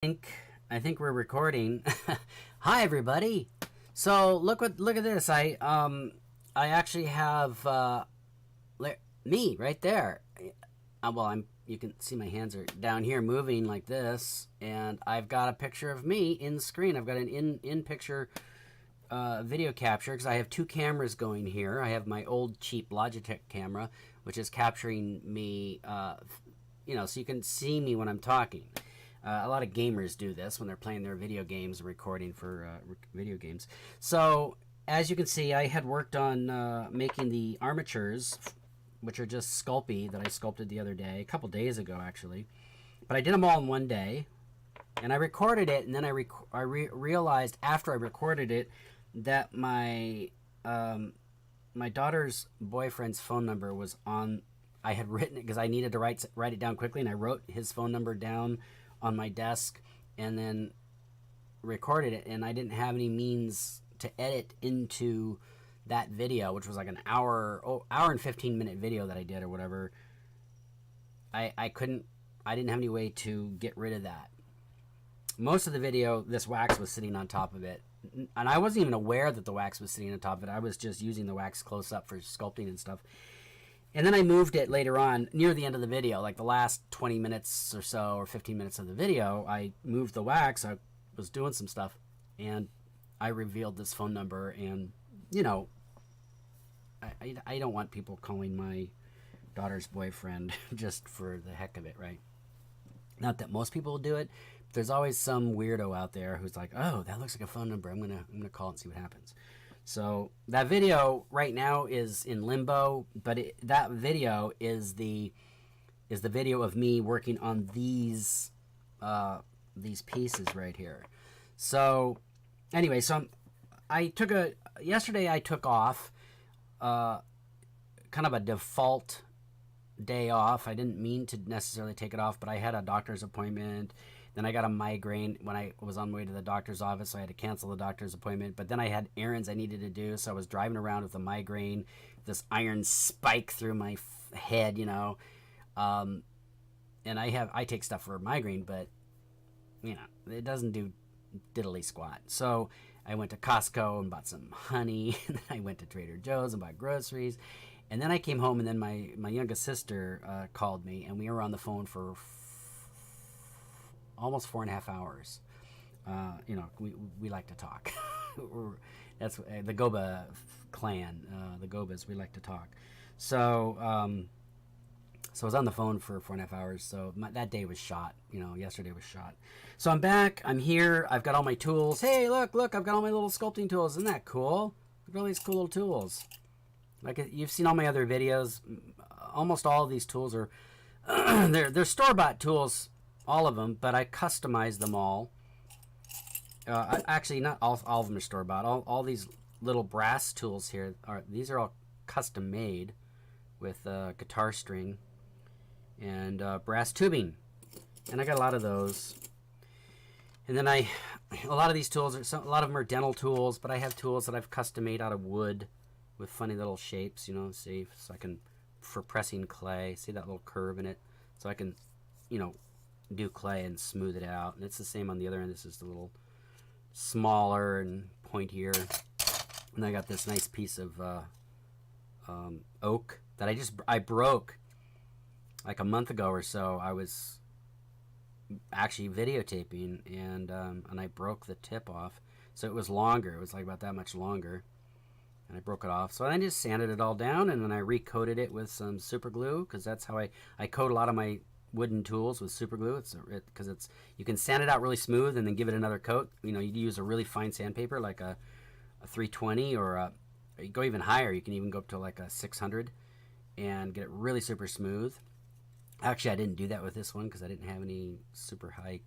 I think we're recording. Hi everybody. So look at this. I actually have me right there. Well, you can see my hands are down here moving like this, and I've got a picture of me in the screen. I've got an in picture video capture because I have two cameras going here. I have my old cheap Logitech camera, which is capturing me, so you can see me when I'm talking. A lot of gamers do this when they're playing their video games and recording for video games. So, as you can see, I had worked on making the armatures, which are just Sculpey that I sculpted the other day, a couple days ago actually. But I did them all in one day, and I recorded it, and then I realized after I recorded it that my daughter's boyfriend's phone number was on. I had written it because I needed to write it down quickly, and I wrote his phone number down on my desk and then recorded it, and I didn't have any means to edit into that video, which was like an hour and 15-minute video that I did or whatever. I didn't have any way to get rid of that. Most of the video, this wax was sitting on top of it, and I wasn't even aware that the wax was sitting on top of it. I was just using the wax close up for sculpting and stuff. And then I moved it later on, near the end of the video, like the last 20 minutes or so, or 15 minutes of the video, I moved the wax. I was doing some stuff, and I revealed this phone number. And, I don't want people calling my daughter's boyfriend just for the heck of it, right? Not that most people do it. But there's always some weirdo out there who's like, oh, that looks like a phone number. I'm gonna call it and see what happens. So that video right now is in limbo, but that video is the video of me working on these pieces right here. So anyway, yesterday I took off kind of a default day off. I didn't mean to necessarily take it off, but I had a doctor's appointment. Then I got a migraine when I was on my way to the doctor's office, so I had to cancel the doctor's appointment. But then I had errands I needed to do, so I was driving around with a migraine, this iron spike through my head, and I take stuff for a migraine, but it doesn't do diddly squat. So I went to Costco and bought some honey, and then I went to Trader Joe's and bought groceries, and then I came home, and then my youngest sister called me, and we were on the phone for almost 4.5 hours. We like to talk. That's the Gauba clan. The Gaubas, we like to talk. So I was on the phone for 4.5 hours. So that day was shot. Yesterday was shot. So I'm back. I'm here. I've got all my tools. Hey, look! I've got all my little sculpting tools. Isn't that cool? Look at all these cool little tools. Like you've seen all my other videos. Almost all of these tools are they're store-bought tools. All of them, but I customized them all. Actually, not all of them are store-bought. All these little brass tools here these are all custom made with guitar string and brass tubing, and I got a lot of those. And then a lot of these tools a lot of them are dental tools, but I have tools that I've custom made out of wood with funny little shapes. See, so I can for pressing clay. See that little curve in it, so I can, do clay and smooth it out. And it's the same on the other end. This is a little smaller and pointier. And I got this nice piece of oak that I broke like a month ago or so. I was actually videotaping, and I broke the tip off, so it was longer. It was like about that much longer, and I broke it off. So I just sanded it all down, and then I recoated it with some super glue, because that's how I coat a lot of my wooden tools with super glue. Because you can sand it out really smooth and then give it another coat. You use a really fine sandpaper like a 320, or you go even higher. You can even go up to like a 600 and get it really super smooth. Actually, I didn't do that with this one because I didn't have any super high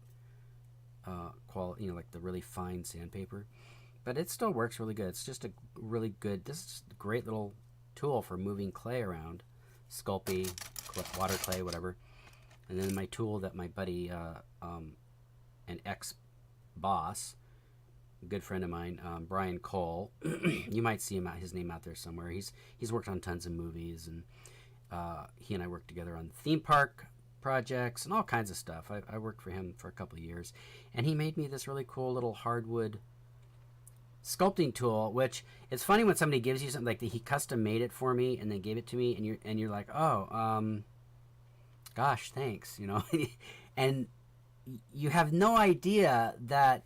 quality, like the really fine sandpaper. But it still works really good. It's just this is a great little tool for moving clay around, Sculpey, water clay, whatever. And then my tool that my buddy, an ex-boss, a good friend of mine, Brian Cole, you might see his name out there somewhere. He's worked on tons of movies, and he and I worked together on Theme Park projects and all kinds of stuff. I worked for him for a couple of years, and he made me this really cool little hardwood sculpting tool, which it's funny when somebody gives you something like that. He custom made it for me and then gave it to me, and you're like, oh, gosh, thanks, you know. And you have no idea that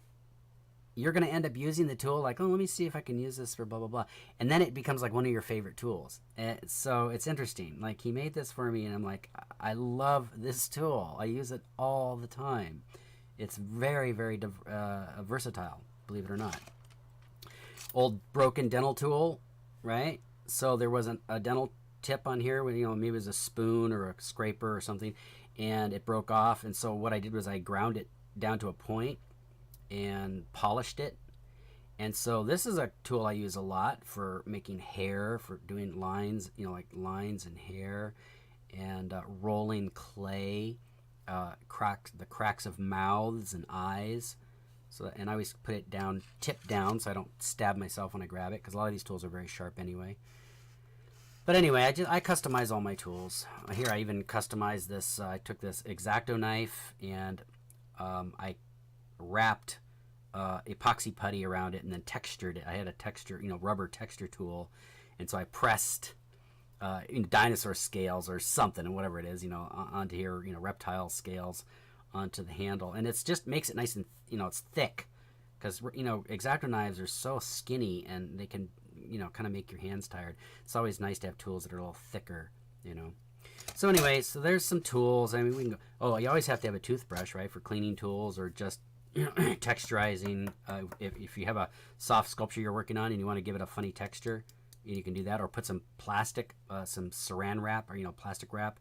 you're going to end up using the tool, like, oh, let me see if I can use this for blah blah blah, and then it becomes like one of your favorite tools. So it's interesting. Like, he made this for me, and I'm like, I love this tool. I use it all the time. It's very, very versatile, believe it or not. Old broken dental tool, right? So there wasn't a dental tip on here, you know, maybe it was a spoon or a scraper or something, and it broke off. And so what I did was I ground it down to a point and polished it. And so this is a tool I use a lot for making hair, for doing lines, you know, like lines and hair, and rolling clay, the cracks of mouths and eyes. So, and I always put it down, tip down, so I don't stab myself when I grab it, because a lot of these tools are very sharp anyway. But anyway, I customize all my tools. Here, I even customized this. I took this X-Acto knife, and I wrapped epoxy putty around it and then textured it. I had a texture, you know, rubber texture tool, and so I pressed dinosaur scales or something, and whatever it is, you know, onto here, you know, reptile scales onto the handle, and it's just makes it nice and, you know, it's thick, because, you know, X-Acto knives are so skinny and they can, you know, kind of make your hands tired. It's always nice to have tools that are a little thicker, you know. So anyway, so there's some tools. I mean, we can go, oh, you always have to have a toothbrush, right, for cleaning tools, or just texturizing. If you have a soft sculpture you're working on and you want to give it a funny texture, you can do that, or put some plastic, some saran wrap, or, you know, plastic wrap,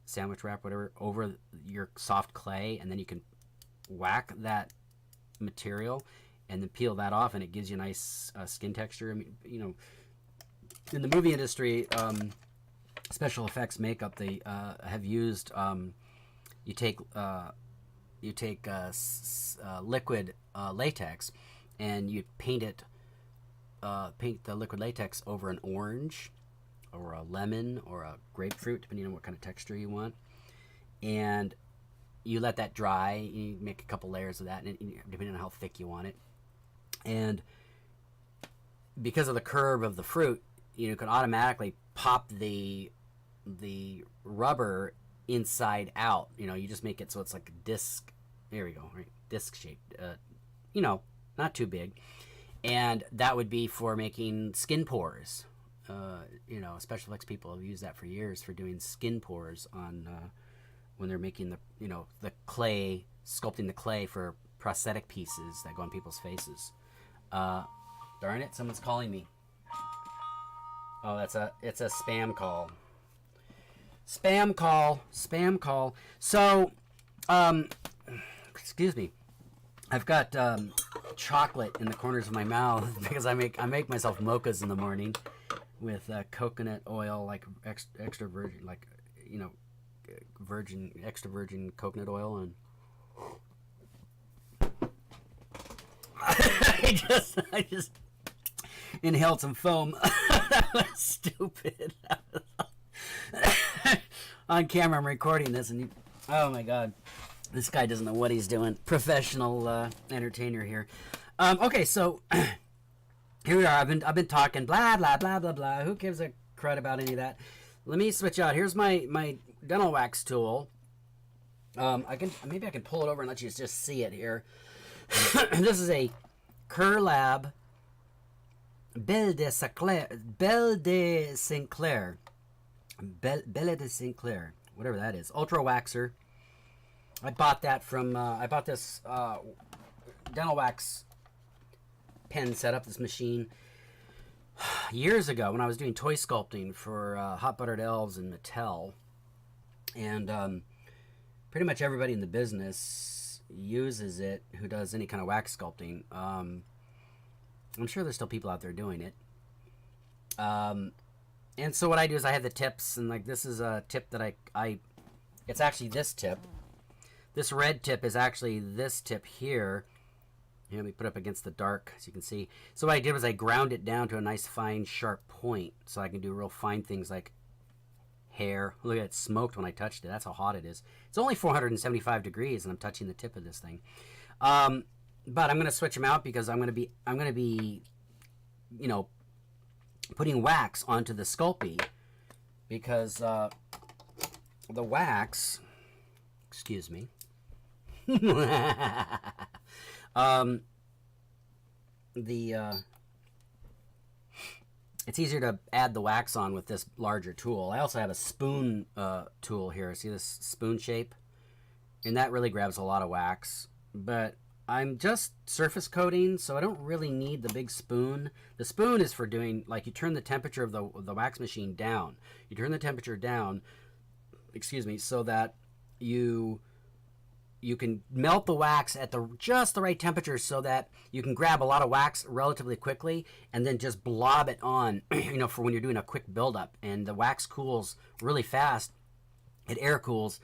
sandwich wrap, whatever, over your soft clay, and then you can whack that material and then peel that off, and it gives you a nice skin texture. I mean, you know, in the movie industry, special effects makeup, they have used, you take liquid latex, and you paint the liquid latex over an orange or a lemon or a grapefruit, depending on what kind of texture you want, and you let that dry. You make a couple layers of that, and depending on how thick you want it. And because of the curve of the fruit, you can automatically pop the rubber inside out. You know, you just make it so it's like a disc. There we go, right? Disc shaped. You know, not too big. And that would be for making skin pores. You know, special effects people have used that for years for doing skin pores on when they're making the clay, sculpting the clay for prosthetic pieces that go on people's faces. Darn it, someone's calling me. Oh, it's a spam call. Spam call. So, excuse me. I've got chocolate in the corners of my mouth because I make myself mochas in the morning with coconut oil, like extra virgin, like, you know, extra virgin coconut oil, and I just inhaled some foam. That was stupid. On camera, I'm recording this, and oh my god, this guy doesn't know what he's doing. Professional entertainer here. Okay, so here we are. I've been talking blah blah blah blah blah. Who gives a crud about any of that? Let me switch out. Here's my dental wax tool. Maybe I can pull it over and let you just see it here. This is a Curlab Belle de Sinclair, whatever that is, ultra waxer. I bought that from I bought this dental wax pen setup, this machine, years ago when I was doing toy sculpting for Hot Buttered Elves and Mattel, and pretty much everybody in the business uses it who does any kind of wax sculpting. I'm sure there's still people out there doing it. And so what I do is I have the tips, and like this is a tip that it's actually this tip. This red tip is actually this tip here. Let me put it up against the dark so you can see. So what I did was I ground it down to a nice fine sharp point so I can do real fine things like hair. Look at it, smoked when I touched it. That's how hot it is. It's only 475 degrees, and I'm touching the tip of this thing. But I'm going to switch them out because I'm going to be, you know, putting wax onto the Sculpey, because the wax, excuse me, it's easier to add the wax on with this larger tool. I also have a spoon tool here. See this spoon shape? And that really grabs a lot of wax. But I'm just surface coating, so I don't really need the big spoon. The spoon is for doing, like, you turn the temperature of the wax machine down. You turn the temperature down, excuse me, so that you can melt the wax at just the right temperature, so that you can grab a lot of wax relatively quickly and then just blob it on, you know, for when you're doing a quick buildup. And the wax cools really fast. It air cools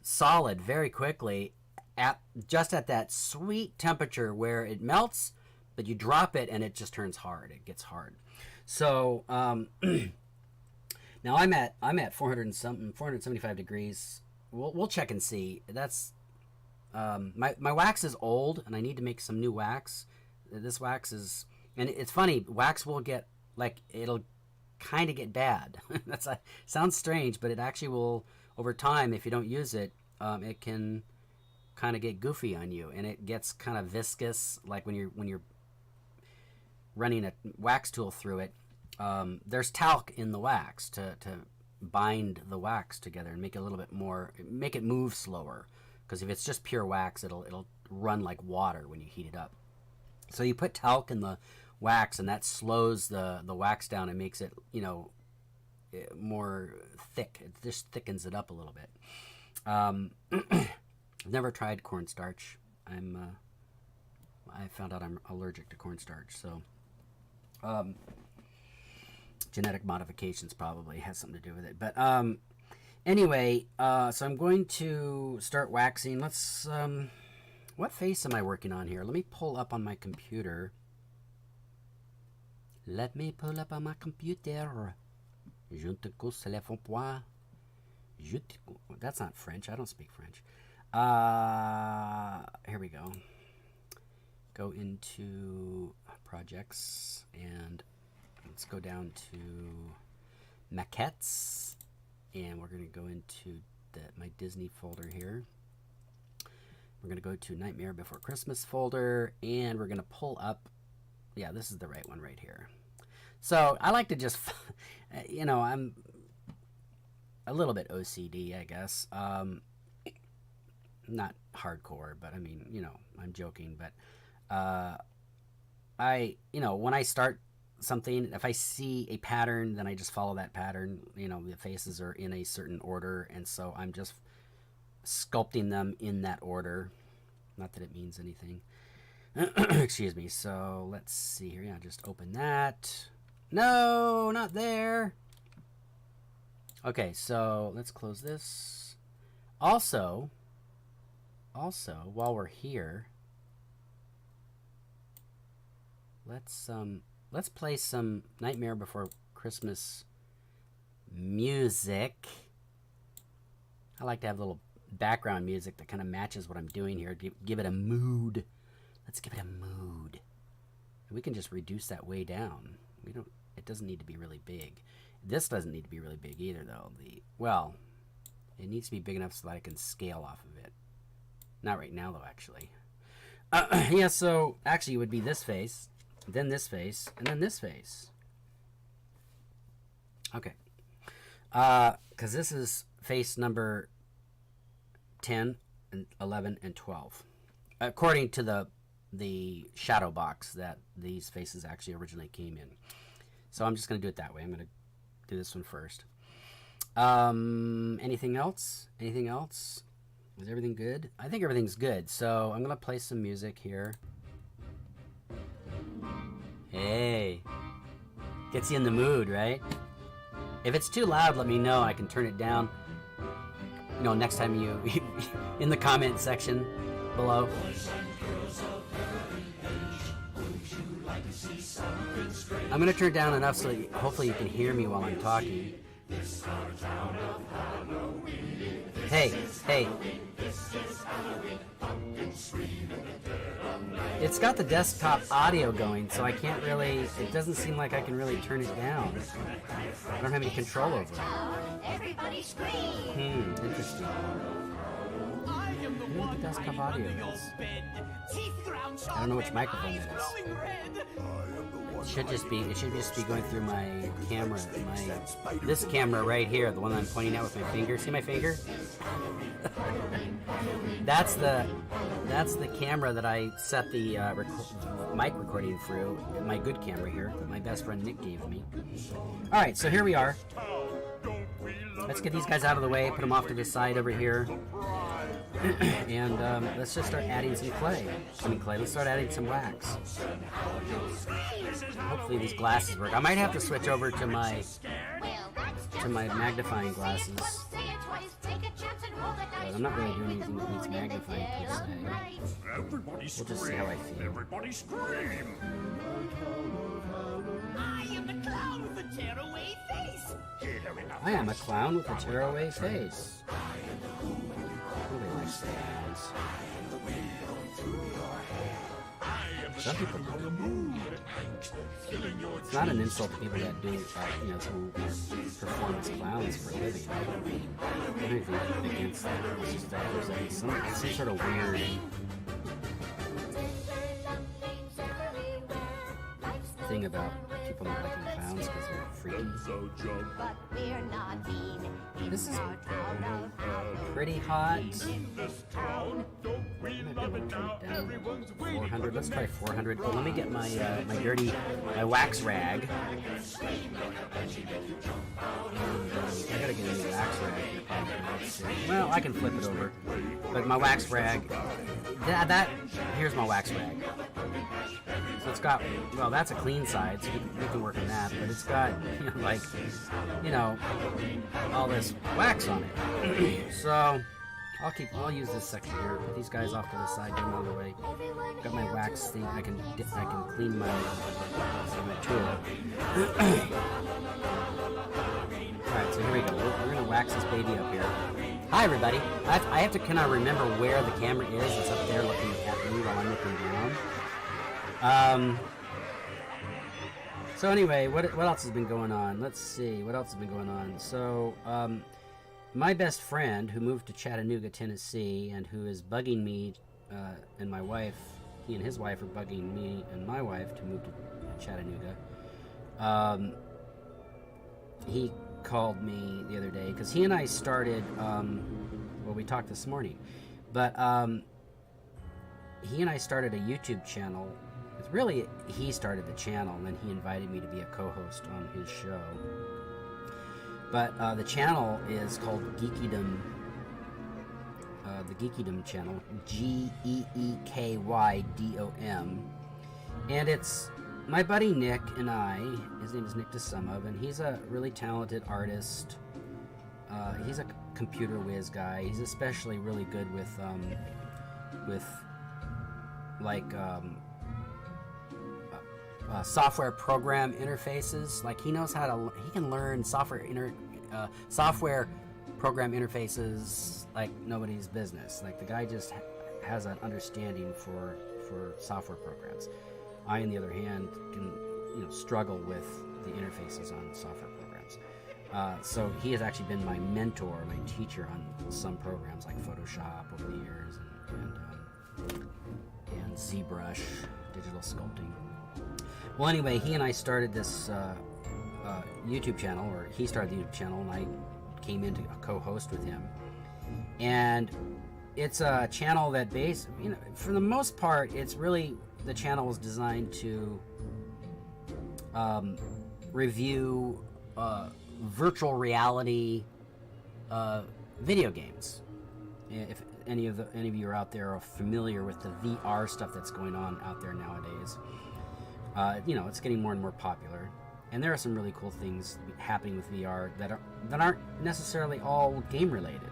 solid very quickly just at that sweet temperature where it melts, but you drop it and it just turns hard. It gets hard. So now I'm at 475 degrees. We'll check and see. That's my wax is old, and I need to make some new wax. This wax is, and it's funny, wax will get, like, it'll kind of get bad. Sounds strange, but it actually will, over time, if you don't use it, it can kind of get goofy on you, and it gets kind of viscous, like when you're running a wax tool through it. There's talc in the wax to bind the wax together and make it a little bit more, make it move slower, because if it's just pure wax, it'll run like water when you heat it up. So you put talc in the wax, and that slows the wax down and makes it, you know, more thick. It just thickens it up a little bit. I've never tried cornstarch. I found out I'm allergic to cornstarch, so genetic modifications probably has something to do with it. But anyway, so I'm going to start waxing. Let's what face am I working on here? Let me pull up on my computer. Let me pull up on my computer. Je te cousse les fonds pois. That's not French. I don't speak French. Here we go. Go into projects, and let's go down to maquettes, and we're going to go into my Disney folder here. We're going to go to Nightmare Before Christmas folder, and we're going to pull up, yeah, this is the right one right here. So I like to just, you know, I'm a little bit OCD, I guess. Not hardcore, but I mean, you know, I'm joking, but you know, when I start something, if I see a pattern, then I just follow that pattern. You know, the faces are in a certain order, and so I'm just sculpting them in that order. Not that it means anything. Excuse me. So let's see here. Yeah, just open that. No, not there. Okay, so let's close this. Also, while we're here, let's play some Nightmare Before Christmas music. I like to have a little background music that kind of matches what I'm doing here. Give it a mood. Let's give it a mood. And we can just reduce that way down. It doesn't need to be really big. This doesn't need to be really big either, though. Well, it needs to be big enough so that I can scale off of it. Not right now, though, actually. Yeah, so actually it would be this face, then this face, and then this face. Okay. Because this is face number 10, and 11, and 12. According to the shadow box that these faces actually originally came in. So I'm just going to do it that way. I'm going to do this one first. Anything else? Anything else? Is everything good? I think everything's good. So I'm going to play some music here. Hey. Gets you in the mood, right? If it's too loud, let me know. I can turn it down. You know, next time you... in the comment section below. I'm going to turn it down enough so that hopefully you can hear me while I'm talking. Hey, hey. It's got the desktop audio going, so I can't really, it doesn't seem like I can really turn it down. I don't have any control over it. Everybody scream! Interesting. I wonder what the desktop audio is. I don't know which microphone it is. It should just be going through my camera, this camera right here, the one I'm pointing at with my finger. See my finger? That's the camera that I set the mic recording through. My good camera here that my best friend Nick gave me. All right, so here we are. Let's get these guys out of the way. Put them off to the side over here. And let's just start adding some clay. Let's start adding some wax. Hopefully these glasses work. I might have to switch over to my magnifying glasses. But I'm not really doing anything that needs magnifying per se. We'll just see how I feel. Everybody scream! I am the clown with the tearaway face! I am a clown with a tearaway face. Really like sayings. Some people do. It's not an insult to people that do, who perform as clowns for a living. I don't have anything against that. It's just that there's some sort of weird thing about people not liking clowns because they're freaky. This is pretty hot. 400. Let's try 400. Oh, let me get my my wax rag. I gotta get a new wax rag. Well, I can flip it over, but my wax rag. Here's my wax rag. So it's got, well, that's a clean side, so we can work on that, but it's got, all this wax on it. So I'll use this section here. Put these guys off to the side, get them out of the way. Got my wax thing. I can clean my tool. All right, so here we go. We're gonna wax this baby up here. Hi, everybody. I have to kind of remember where the camera is. It's up there looking at me while I'm looking down. So anyway, what else has been going on? Let's see, what else has been going on? So, my best friend who moved to Chattanooga, Tennessee, and who is bugging me and my wife, he and his wife are bugging me and my wife to move to Chattanooga. He called me the other day because he and I started, we talked this morning, but he and I started a YouTube channel. Really, he started the channel, and then he invited me to be a co-host on his show. But the channel is called Geekydom. The Geekydom channel, Geekydom, and it's my buddy Nick and I. His name is Nick DeSumov, and he's a really talented artist. He's a computer whiz guy. He's especially really good with software program interfaces. Like he knows how he can learn software program interfaces like nobody's business. Like the guy just has an understanding for software programs. I, on the other hand, can struggle with the interfaces on software programs. So he has actually been my mentor, my teacher on some programs like Photoshop over the years and ZBrush, digital sculpting. Well, anyway, he and I started this YouTube channel, or he started the YouTube channel, and I came in to co-host with him. And it's a channel that for the most part, it's really, the channel is designed to review virtual reality video games. If any of you are out there are familiar with the VR stuff that's going on out there nowadays. It's getting more and more popular, and there are some really cool things happening with VR that aren't necessarily all game related.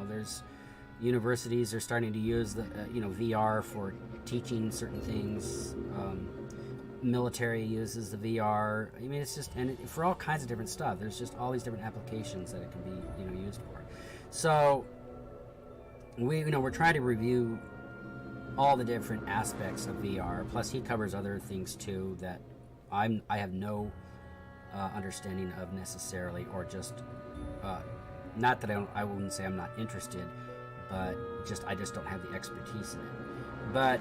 There's universities are starting to use the VR for teaching certain things. military uses the VR. I mean, it's just, and for all kinds of different stuff. There's just all these different applications that it can be, used for. So we're trying to review all the different aspects of VR. Plus, he covers other things too that I have no understanding of necessarily, or just not that I wouldn't say I'm not interested, but I just don't have the expertise in it. But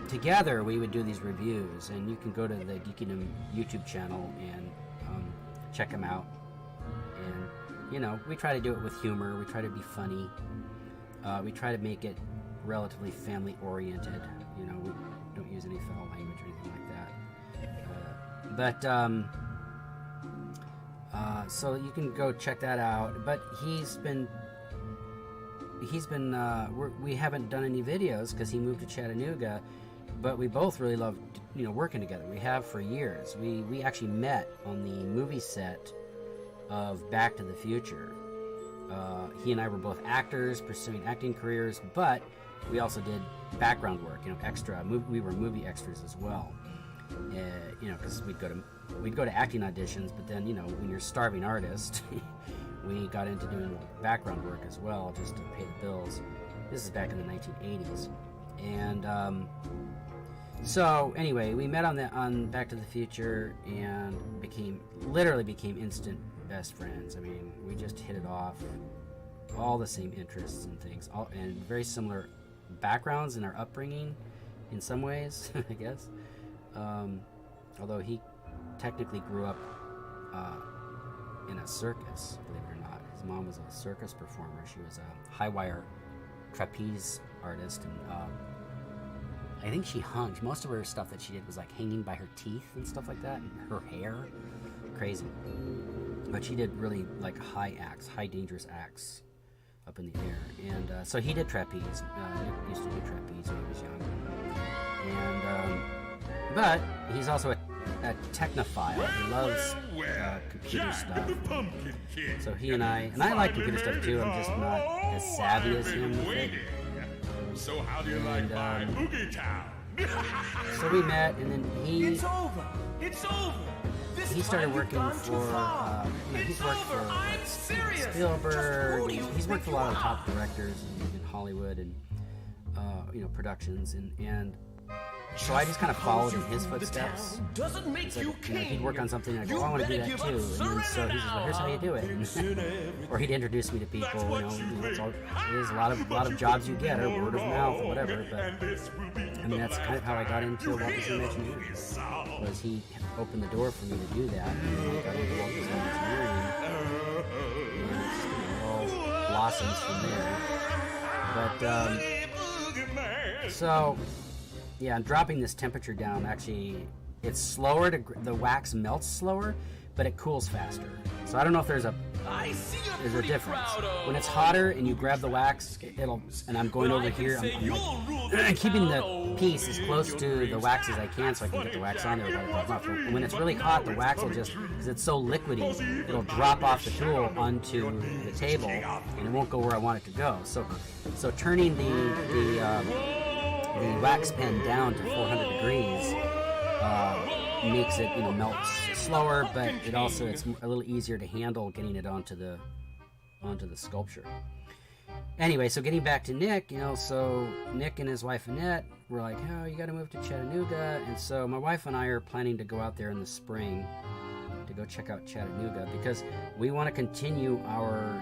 together we would do these reviews, and you can go to the Geekydom YouTube channel and check them out. And we try to do it with humor. We try to be funny. We try to make it relatively family oriented. We don't use any foul language or anything like that. So you can go check that out. But we haven't done any videos because he moved to Chattanooga. But we both really love, working together. We have for years. We actually met on the movie set of Back to the Future. He and I were both actors pursuing acting careers, but we also did background work, extra. We were movie extras as well. Because we'd go to acting auditions, but then when you're a starving artist, we got into doing background work as well, just to pay the bills. This is back in the 1980s, and so anyway, we met on Back to the Future and literally became instant best friends. I mean, we just hit it off. All the same interests and things, and very similar backgrounds in our upbringing, in some ways, I guess. Although he technically grew up in a circus, believe it or not. His mom was a circus performer. She was a high wire trapeze artist, and I think she hung. Most of her stuff that she did was like hanging by her teeth and stuff like that, and her hair. Crazy. But she did really like high dangerous acts up in the air. And so he did trapeze. Nick used to do trapeze when he was young. And but he's also a technophile. He loves computer stuff. So he and I like computer stuff too. I'm just not as savvy as him with it. So how do you like my Boogie Town? So we met, and then It's over. It's over. he started working for, he's worked for Spielberg. He's worked for a lot of top directors in Hollywood and, productions. And so I just kind of followed in his footsteps. Doesn't make you king. He'd work on something, and I'd go, I want to do that too. And then so he says, well, here's how you do it. Or he'd introduce me to people, there's a lot of jobs you get, or word of mouth, or whatever. But I mean, that's kind of how I got into Walt Disney Imagineering. Was he opened the door for me to do that, and I got into Walt Disney Imagineering, and it's all blossoms from there. But so yeah, I'm dropping this temperature down. Actually, it's slower the wax melts slower, but it cools faster. So I don't know if there's a difference. When it's hotter and you grab the wax, and I'm going over here, I'm keeping the piece as close to the wax as I can so I can get the wax on there without it dropping off. And when it's really hot, the wax will just, because it's so liquidy, it'll drop off the tool onto the table, and it won't go where I want it to go. So turning the wax pen down to 400 degrees makes it melt slower, but it's a little easier to handle getting it onto the sculpture. Anyway, so getting back to Nick, so Nick and his wife Annette were like, oh, you got to move to Chattanooga, and so my wife and I are planning to go out there in the spring to go check out Chattanooga because we want to continue our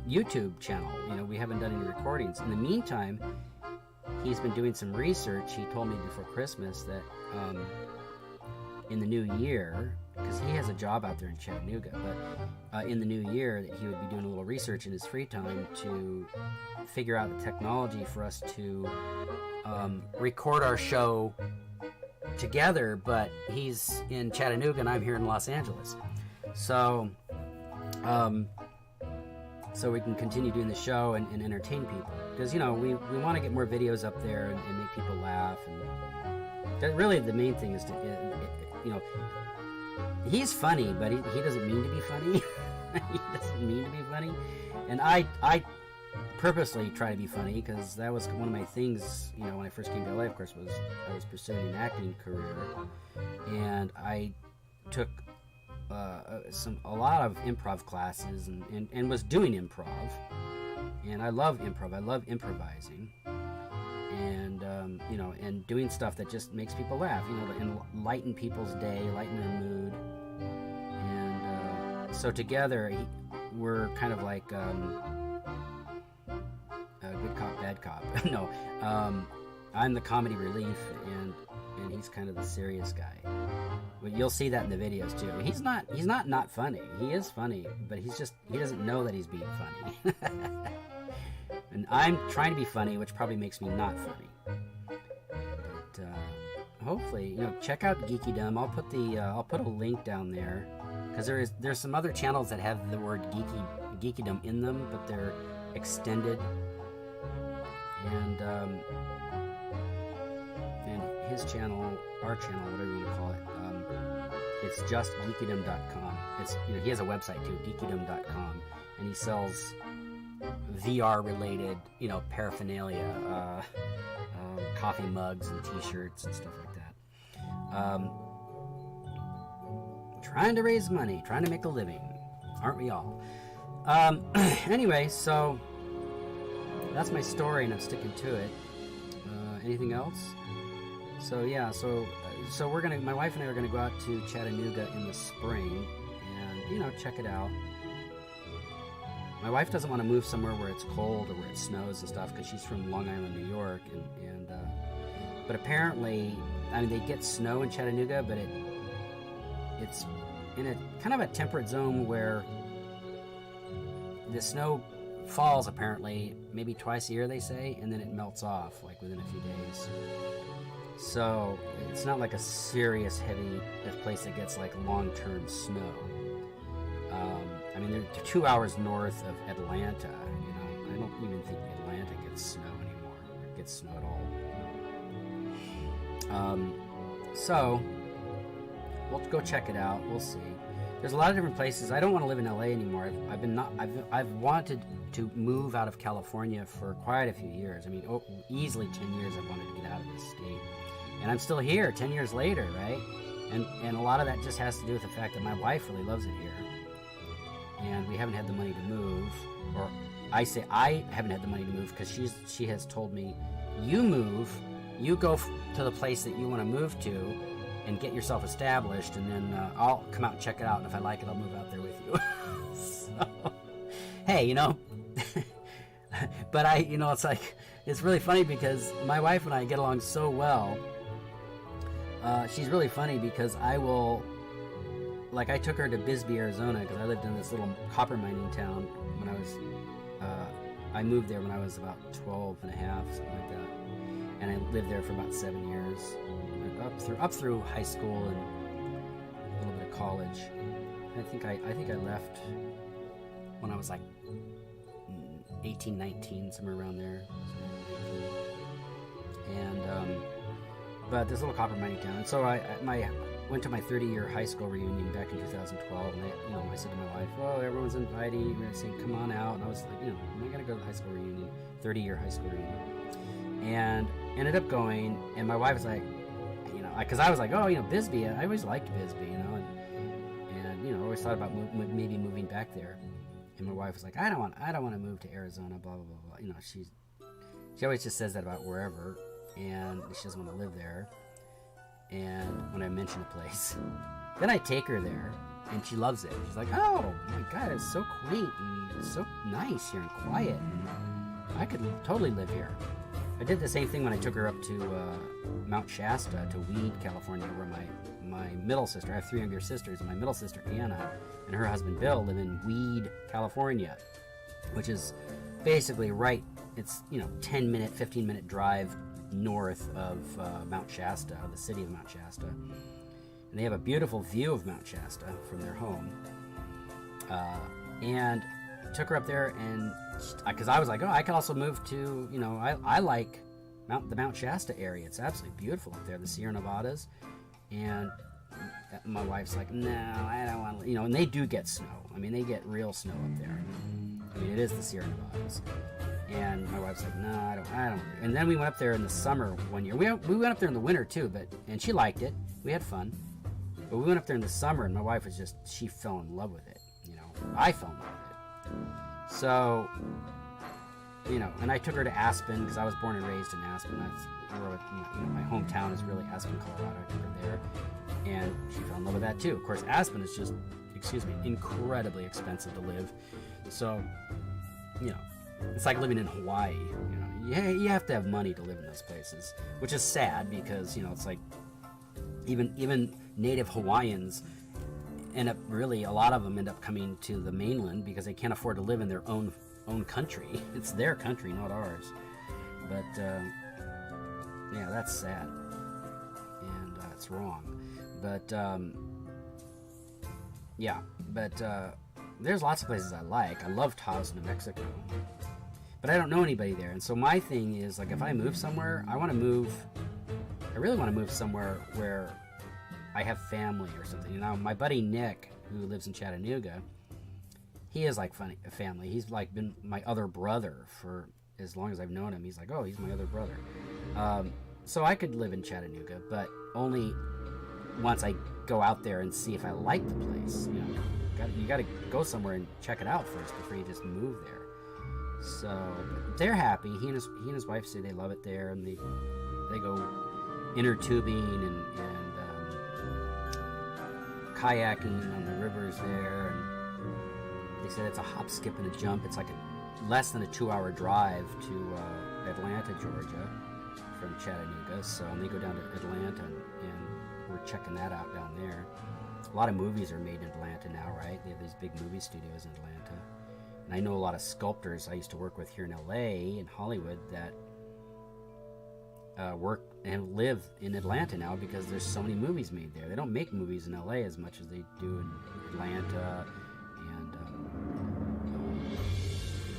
YouTube channel. We haven't done any recordings. In the meantime, he's been doing some research. He told me before Christmas that in the new year, because he has a job out there in Chattanooga, but in the new year that he would be doing a little research in his free time to figure out the technology for us to record our show together, but he's in Chattanooga and I'm here in Los Angeles. So we can continue doing the show and entertain people. Because, we want to get more videos up there and make people laugh. And really the main thing is to, he's funny, but he doesn't mean to be funny. He doesn't mean to be funny. And I purposely try to be funny, because that was one of my things, you know, when I first came to LA, of course, was I was pursuing an acting career, and I took a lot of improv classes and was doing improv, and I love improv. I love improvising, and you know, and doing stuff that just makes people laugh, you know, and lighten people's day, lighten their mood, and so together we're kind of like good cop, bad cop. No, I'm the comedy relief, and he's kind of the serious guy. But you'll see that in the videos too. He's not funny. He is funny, but he doesn't know that he's being funny. And I'm trying to be funny, which probably makes me not funny. But hopefully, you know, check out Geekydom. I'll put a link down there, because there's some other channels that have the word Geekydom in them, but they're extended. And his channel, our channel, whatever you want to call it, it's just geekydom.com. It's, you know, he has a website too, geekydom.com, and he sells VR related, you know, paraphernalia, coffee mugs and t-shirts and stuff like that. Trying to raise money, trying to make a living, aren't we all? Anyway, so that's my story, and I'm sticking to it. Anything else? So yeah, so my wife and I are gonna go out to Chattanooga in the spring, and, you know, check it out. My wife doesn't want to move somewhere where it's cold or where it snows and stuff, because she's from Long Island, New York, and but apparently, I mean, they get snow in Chattanooga, but it's in a kind of a temperate zone where the snow falls apparently maybe twice a year, they say, and then it melts off like within a few days. So it's not like a serious heavy place that gets like long-term snow. I mean, they're 2 hours north of Atlanta. You know, I don't even think Atlanta gets snow anymore, or gets snow at all. So we'll go check it out. We'll see. There's a lot of different places. I don't want to live in LA anymore. I've wanted to move out of California for quite a few years. I mean, easily 10 years I've wanted to get out of this state. And I'm still here 10 years later, right? And a lot of that just has to do with the fact that my wife really loves it here. And we haven't had the money to move, or I say I haven't had the money to move, because she has told me, you move, you go to the place that you want to move to, and get yourself established, and then I'll come out and check it out, and if I like it, I'll move out there with you. So, hey, you know, but you know, it's really funny because my wife and I get along so well. She's really funny because I took her to Bisbee, Arizona, because I lived in this little copper mining town when I moved there when I was about 12 and a half, something like that. And I lived there for about 7 years, up through high school and a little bit of college. I think I left when I was like 18, 19, somewhere around there. And but this little copper mining town. And so I went to my 30-year high school reunion back in 2012, and I said to my wife, "Oh, everyone's inviting. We're saying, come on out." And I was like, I gotta go to the high school reunion, 30-year high school reunion, and ended up going. And my wife was like, because I was like, oh, Bisbee. I always liked Bisbee, and always thought about maybe moving back there. And my wife was like, I don't want to move to Arizona, blah blah blah blah. She always just says that about wherever, and she doesn't want to live there. And when I mention a place, then I take her there, and she loves it. She's like, oh my God, it's so quaint and so nice here and quiet, and I could totally live here. I did the same thing when I took her up to Mount Shasta, to Weed, California, where my middle sister, I have 3 younger sisters, and my middle sister Anna and her husband Bill live in Weed, California, which is basically it's 10-minute, 15-minute drive north of Mount Shasta, the city of Mount Shasta. And they have a beautiful view of Mount Shasta from their home. And I took her up there, and because I was like, oh, I could also move to, I like the Mount Shasta area. It's absolutely beautiful up there, the Sierra Nevadas. And my wife's like, no, I don't want to, and they do get snow. I mean, they get real snow up there. I mean, it is the Sierra Nevadas. And my wife's like, no, I don't. And then we went up there in the summer one year. We went up there in the winter too, and she liked it. We had fun. But we went up there in the summer, and my wife was she fell in love with it. You know, I fell in love with it. So, you know, and I took her to Aspen because I was born and raised in Aspen. That's where, you know, my hometown is really Aspen, Colorado. I took her there, and she fell in love with that too. Of course, Aspen is just, incredibly expensive to live. So, you know, it's like living in Hawaii. You know, you have to have money to live in those places, which is sad because, you know, it's like even native Hawaiians end up, really, a lot of them end up coming to the mainland because they can't afford to live in their own country. It's their country, not ours. But yeah, that's sad, and it's wrong. But yeah, but there's lots of places I like. I love Taos, New Mexico, but I don't know anybody there. And so my thing is, like, if I move somewhere, I really want to move somewhere where I have family or something. You know, my buddy Nick, who lives in Chattanooga, he is like family. He's like been my other brother for as long as I've known him. He's like, oh, he's my other brother. So I could live in Chattanooga, but only once I go out there and see if I like the place. You know, you got to go somewhere and check it out first before you just move there. So they're happy. He and his wife say they love it there, and they go inner tubing and kayaking on the rivers there. And they said it's a hop, skip, and a jump. It's like less than a 2-hour drive to Atlanta, Georgia, from Chattanooga. So and they go down to Atlanta, and we're checking that out down there. A lot of movies are made in Atlanta now, right? They have these big movie studios in Atlanta. And I know a lot of sculptors I used to work with here in LA and Hollywood that work and live in Atlanta now because there's so many movies made there. They don't make movies in LA as much as they do in Atlanta and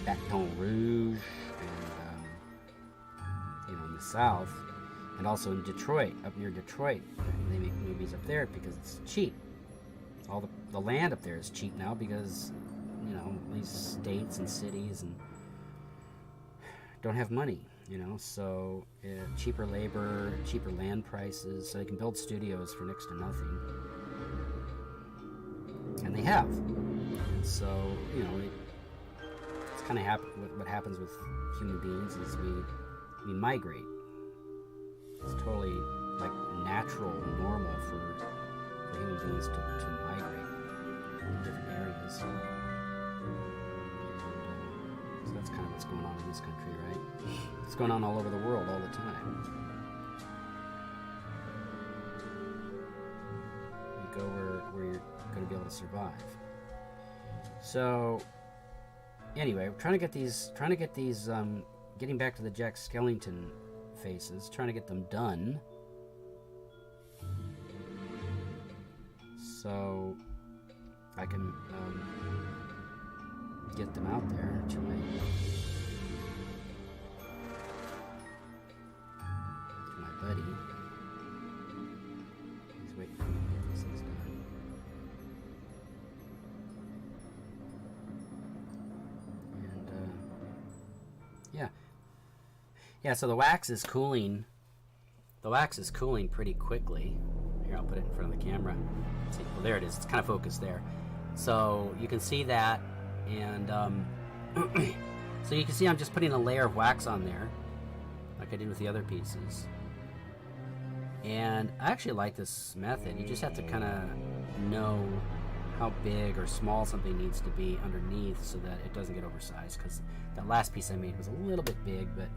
Baton Rouge and you know, in the South, and also in Detroit, up near Detroit. They make movies up there because it's cheap. All the land up there is cheap now because, you know, these states and cities and don't have money, you know, so cheaper labor, cheaper land prices, so they can build studios for next to nothing. And they have. And so, you know, it's kind of what happens with human beings is we migrate. It's totally like natural, normal for human beings to migrate in different areas. So that's kind of what's going on in this country, right? It's going on all over the world all the time. You go where you're going to be able to survive. So anyway, we're trying to get these, getting back to the Jack Skellington faces, trying to get them done. So I can get them out there to my buddy. He's waiting for me to get these things done. And yeah, so the wax is cooling. The wax is cooling pretty quickly. Here, I'll put it in front of the camera. See, well, there it is. It's kind of focused there. So you can see that, and so you can see I'm just putting a layer of wax on there, like I did with the other pieces. And I actually like this method. You just have to kind of know how big or small something needs to be underneath so that it doesn't get oversized, because that last piece I made was a little bit big, but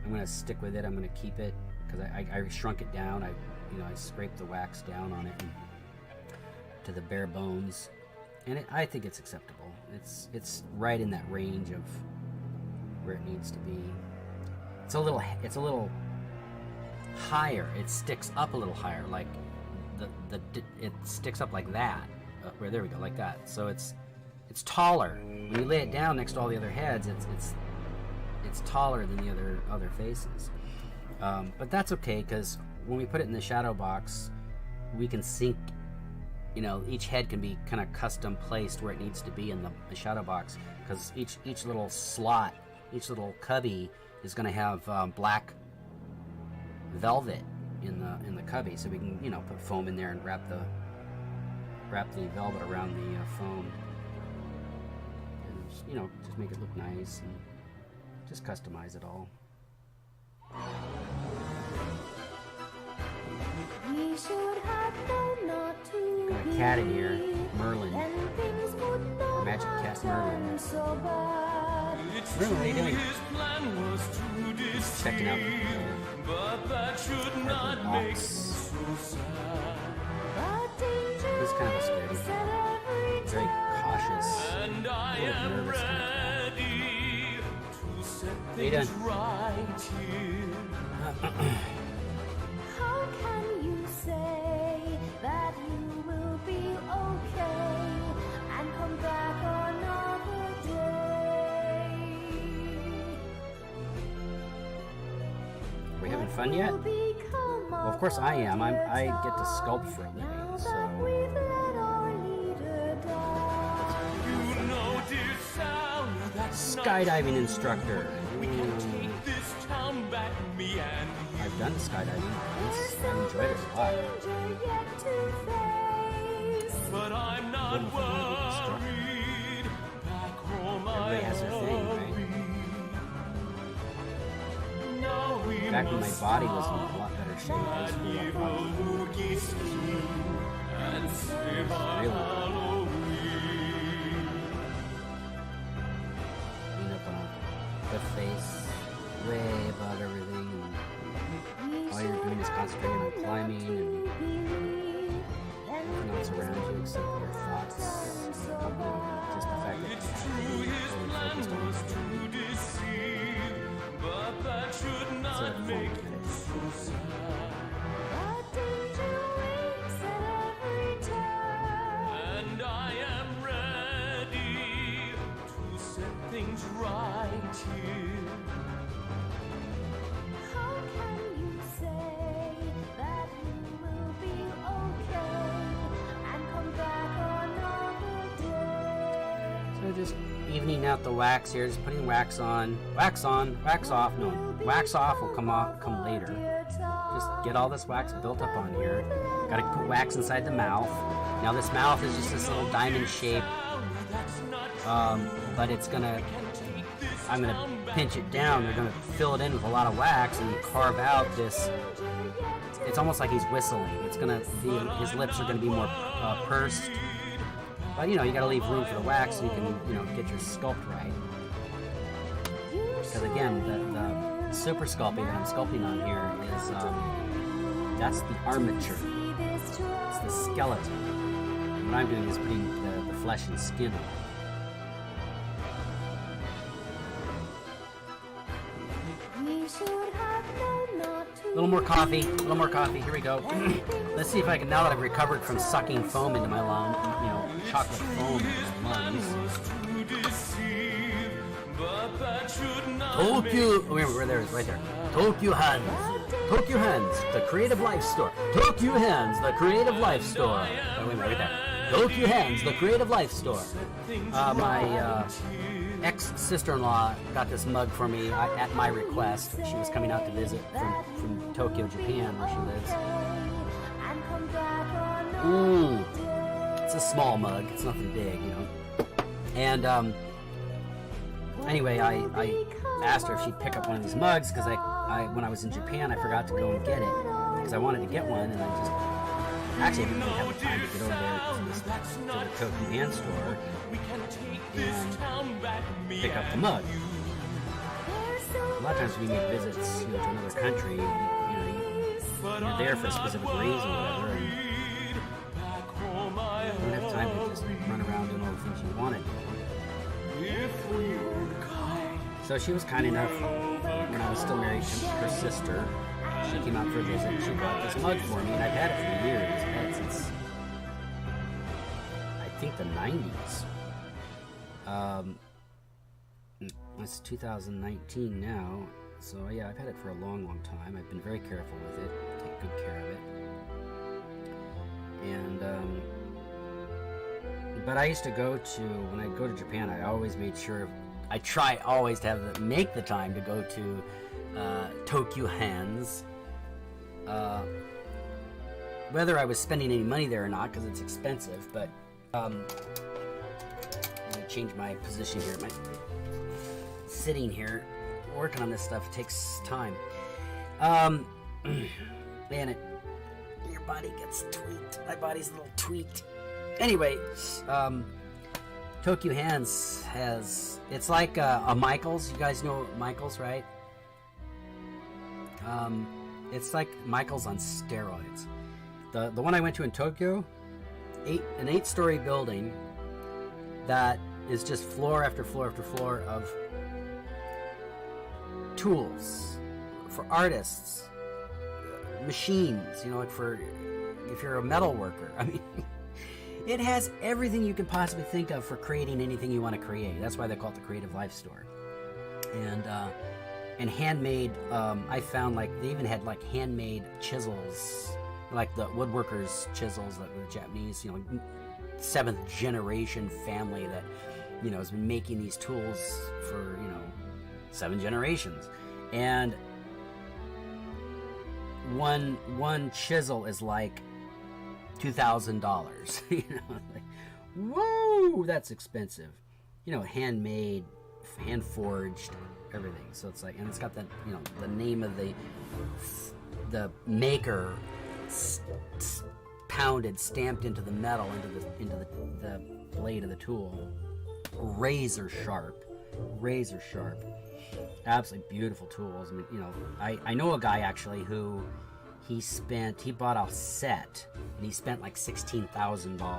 I'm going to stick with it. I'm going to keep it because I shrunk it down. I scraped the wax down on it to the bare bones, and I think it's acceptable. It's right in that range of where it needs to be. It's a little higher. It sticks up a little higher, like it sticks up like that. Where there we go, like that. So it's taller. When you lay it down next to all the other heads, it's taller than the other faces. But that's okay, because when we put it in the shadow box, we can sink you know, each head can be kind of custom placed where it needs to be in the shadow box, because each little slot, each little cubby is going to have black velvet in the cubby, so we can, you know, put foam in there and wrap the velvet around the foam, and just, you know, just make it look nice and just customize it all. We should have known not to Got a cat in here, Merlin, and things would not Magic Cat have Merlin. turned so bad. Merlin, what are you doing? His plan was to deceive, Checking out but that should not make box. him so sad. But danger He's kind of a scaredy waits cat. at every Very cautious. And I Little am nervous kind of cat. ready to set How you things doing? right here. How can you say that you will be okay and come back another day? Are we having fun yet? Well, of course I am. I get to sculpt for a living, so You know, dear Sal, that's not skydiving instructor. We can take this town back, me and you. I've done skydiving once. I enjoyed it a lot. But I'm not Wouldn't find it instructor. worried. Back home Everybody I has their thing, right? worry. Now we Back when my must body was in a lot better shape, I used to do a lot of evil running. boogie scheme and save Really? Halloween. Being up on a cliff face, way above everything, and all you're doing is concentrating on climbing and nothing else around you except your thoughts, and just the fact that It's you're true, his totally plan focused on was it. to deceive, but that should It's a not fun make kid. him so sad. And I am ready to set things right here. How can you say that you will be okay and come back another day? So just evening out the wax here, just putting wax on, wax off. No, wax off will come later. Just get all this wax built up on here. Got to put wax inside the mouth. Now this mouth is just this little diamond shape, but it's gonna. I'm gonna pinch it down. They're gonna fill it in with a lot of wax and carve out this. It's almost like he's whistling. It's gonna be, his lips are gonna be more pursed. But you know, you gotta leave room for the wax so you can, you know, get your sculpt right. Because again, the super sculpting that I'm sculpting on here is, that's the armature. It's the skeleton. And what I'm doing is putting the flesh and skin on. A little more coffee, here we go. Let's see if I can, now that I've recovered from sucking foam into my lung, you know, chocolate foam into my lungs. Tokyo, oh, where there it is, right there. Tokyo Hands, the Creative Life Store. Tokyo Hands, the Creative Life Store. Oh, wait a minute, right there. Tokyo Hands, the Creative Life Store. My ex-sister-in-law got this mug for me at my request. She was coming out to visit from Tokyo, Japan, where she lives. It's a small mug. It's nothing big, you know. And anyway, I asked her if she'd pick up one of these mugs because I when I was in Japan, I forgot to go and get it because I wanted to get one, and I just actually didn't really have the time to get over there to the Tokyo Hand store and pick up the mug. A lot of times when you make visits, you know, to another country, you're there for a specific reason or whatever, and you don't have time to just run around doing all the things you want to do. So she was kind enough, when I was still married to her sister, she came out for a visit, she brought this mug for me, and I've had it for years. I've had it since, I think, the 90s. It's 2019 now, so yeah, I've had it for a long, long time. I've been very careful with it, take good care of it. And But I used to go to, when I go to Japan, I always made sure, I try always to make the time to go to Tokyo Hands. Whether I was spending any money there or not, because it's expensive, but let me change my position here. Sitting here, working on this stuff takes time. Man, your body gets tweaked. My body's a little tweaked. Anyway, Tokyo Hands it's like a Michael's. You guys know Michael's, right? It's like Michael's on steroids. The one I went to in Tokyo, an 8-story building that is just floor after floor after floor of tools for artists, machines, like for if you're a metal worker. I mean, it has everything you can possibly think of for creating anything you want to create. That's why they call it the Creative Life Store. And handmade, I found like they even had like handmade chisels, like the woodworkers' chisels that were Japanese, 7th generation family that, has been making these tools for, 7 generations. And one chisel is like $2,000. Like, whoa, that's expensive. Handmade, hand forged, everything. So it's like, and it's got that, the name of the maker pounded, stamped into the metal, into the blade of the tool. Razor sharp, absolutely beautiful tools. I mean, I know a guy actually who he bought a set and he spent like $16,000. And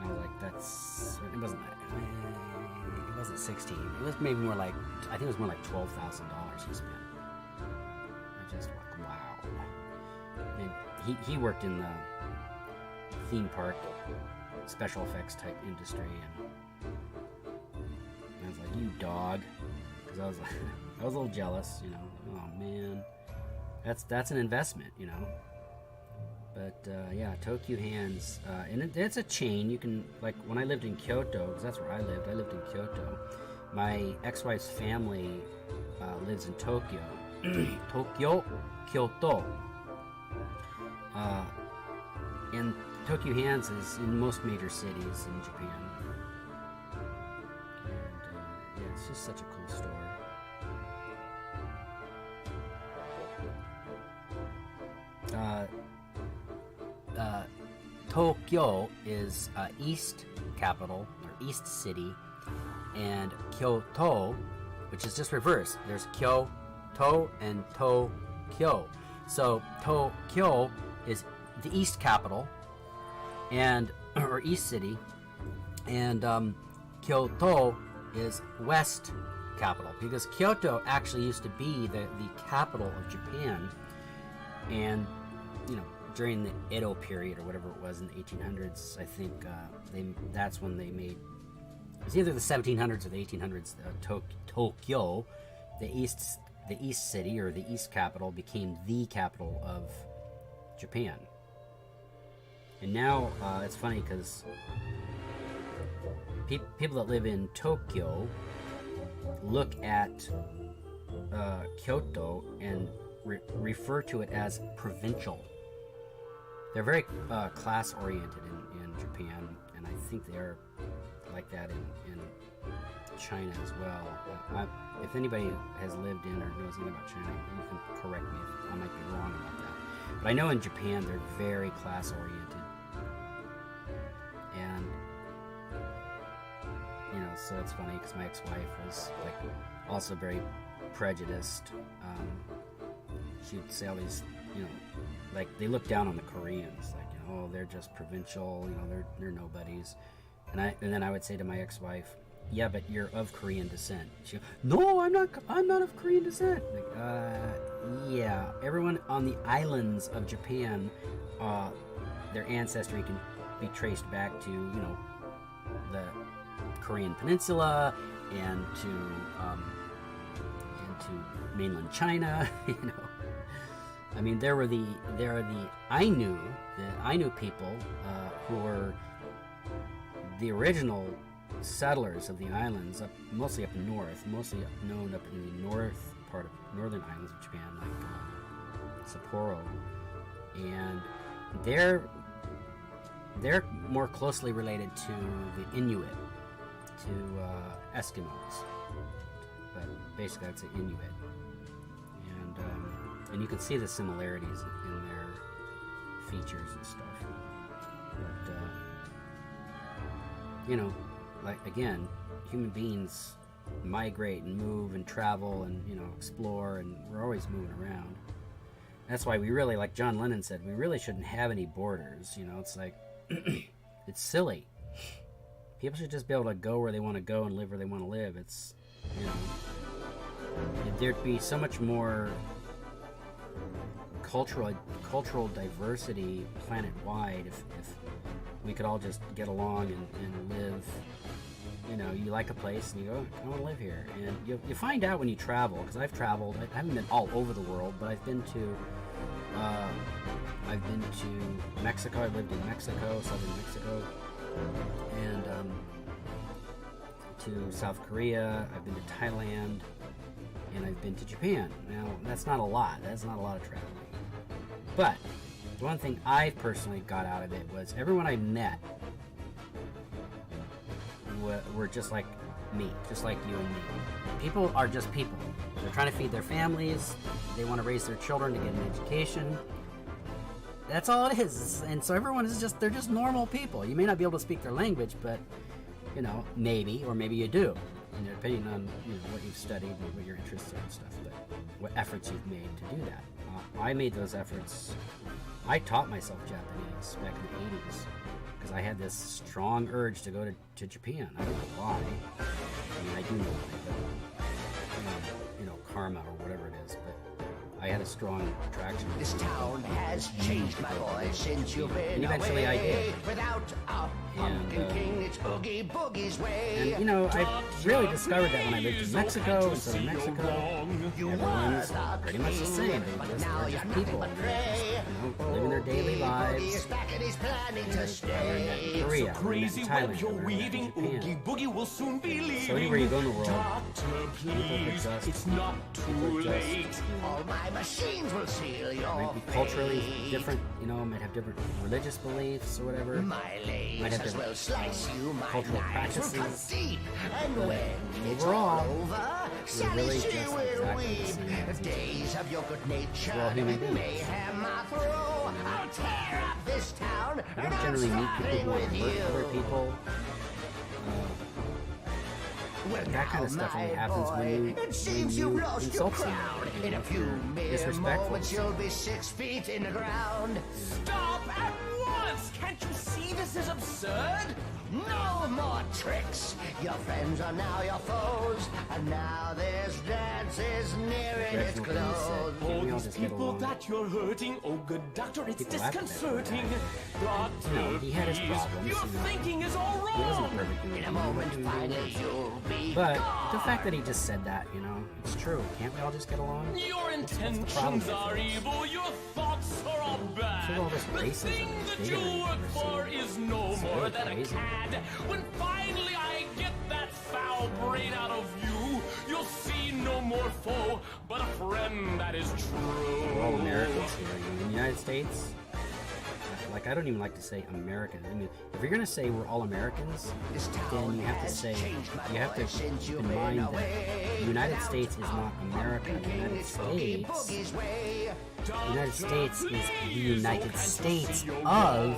I was like, it wasn't 16. It was maybe more like, I think it was more like $12,000 he spent. I just like, wow. And he worked in the theme park special effects type industry, and I was like, you dog, because I was like, I was a little jealous, oh man, that's an investment, But yeah, Tokyo Hands, and it's a chain. You can, like, when I lived in Kyoto, because that's where I lived in Kyoto. My ex-wife's family lives in Tokyo, Kyoto, and Tokyo Hands is in most major cities in Japan. And yeah, it's just such a cool store. Tokyo is east capital, or east city, and Kyoto, which is just reverse. There's Kyoto and Tokyo. So Tokyo is the east capital, or east city, and Kyoto is west capital, because Kyoto actually used to be the capital of Japan, and during the Edo period or whatever it was in the 1800s, I think that's when they made, it was either the 1700s or the 1800s, Tokyo, the east city or the east capital, became the capital of Japan. And now it's funny because people that live in Tokyo look at Kyoto and refer to it as provincial. They're very class-oriented in Japan, and I think they are like that in China as well. If anybody has lived in or knows anything about China, you can correct me if I might be wrong about that. But I know in Japan they're very class-oriented. And, so it's funny because my ex-wife was like also very prejudiced. She'd say all these, like they look down on the Koreans, like, oh, they're just provincial, they're nobodies. And then I would say to my ex-wife, yeah, but you're of Korean descent. She goes, no, I'm not of Korean descent. Like, yeah, everyone on the islands of Japan, their ancestry can be traced back to, the Korean Peninsula and to mainland China. I mean, there are the Ainu people who were the original settlers of the islands, mostly up north, mostly known up in the northern islands of Japan, like Sapporo, and they're more closely related to the Inuit, to Eskimos, but basically that's the Inuit, and you can see the similarities in their features and stuff. But you know, like again, human beings migrate and move and travel and explore, and we're always moving around. That's why we really, like John Lennon said, we really shouldn't have any borders. It's like it's silly. People should just be able to go where they want to go and live where they want to live. It's there'd be so much more cultural diversity planet-wide if we could all just get along and live. You like a place and you go, I want to live here. And you find out when you travel, because I've traveled. I haven't been all over the world, but I've been to Mexico. I lived in Mexico, southern Mexico, and to South Korea. I've been to Thailand, and I've been to Japan. Now, that's not a lot. That's not a lot of traveling. But the one thing I personally got out of it was everyone I met were just like me, just like you and me. People are just people. They're trying to feed their families. They want to raise their children to get an education. That's all it is. And so everyone is they're just normal people. You may not be able to speak their language, but maybe, or maybe you do, depending on what you've studied and what you're interested in and stuff, but what efforts you've made to do that. I made those efforts. I taught myself Japanese back in the 80s because I had this strong urge to go to Japan. I don't know why. I mean, I do know why, but karma or whatever it is, but I had a strong attraction. This town has changed, my boy, since you've been and eventually away. I did. Without a pumpkin king, it's Oogie Boogie's way. And I really discovered that when I lived in Mexico, and southern Mexico, everyone's pretty much the same. They're just people. They're just, living their daily lives. Back and he's planning to I learned that stay. in Korea, I learned that in Thailand, I learned that in Japan. So anywhere you go in the world, people adjust. It's not too late. All my machines will seal your Might be culturally different, might have different religious beliefs or whatever. My Might have lasers will different slice you, my cultural knives will cut practices. deep. And But when it's overall, all over, Sally really she just will exactly the weep. same as The days of your good nature we're all human beings. mayhem I throw. I'll tear up this town. You and don't I'm generally meet people starting who want with to hurt you. other people. Well, That kind of now, stuff only my happens boy, when it seems you've lost your insult crown. someone, In a few mere disrespectful. moments, you'll be 6 feet in the ground. Stop at once! Can't you see this is absurd? No more tricks. Your friends are now your foes, and now this dance is nearing its That's what he close. said. All We all these just get people along. that you're hurting, oh good doctor, it's People laugh at that. disconcerting. Doctor, he had his please, problems, your thinking is all He wasn't wrong. perfect human In a being. moment, He was doing finally, worse. you'll be But gone. the fact that he just said that, it's true. Can't we all just get along? Your intentions problem are with it? evil, your thoughts are all bad. So all this The racism thing and that bigotry you work we're for seeing is no is more really than a crazy. cad. When finally I get that foul brain out of you, you'll see no more foe, but a friend that is true. We're all Americans here. In the United States, I don't even like to say Americans. I mean, if you're going to say we're all Americans, This then town you have to has say, changed, my you have boy, to since keep you've in been mind that away. the United Without States is not a America. pumpkin The king, United it's Oogie States, Boogie's way. the United States is the United States of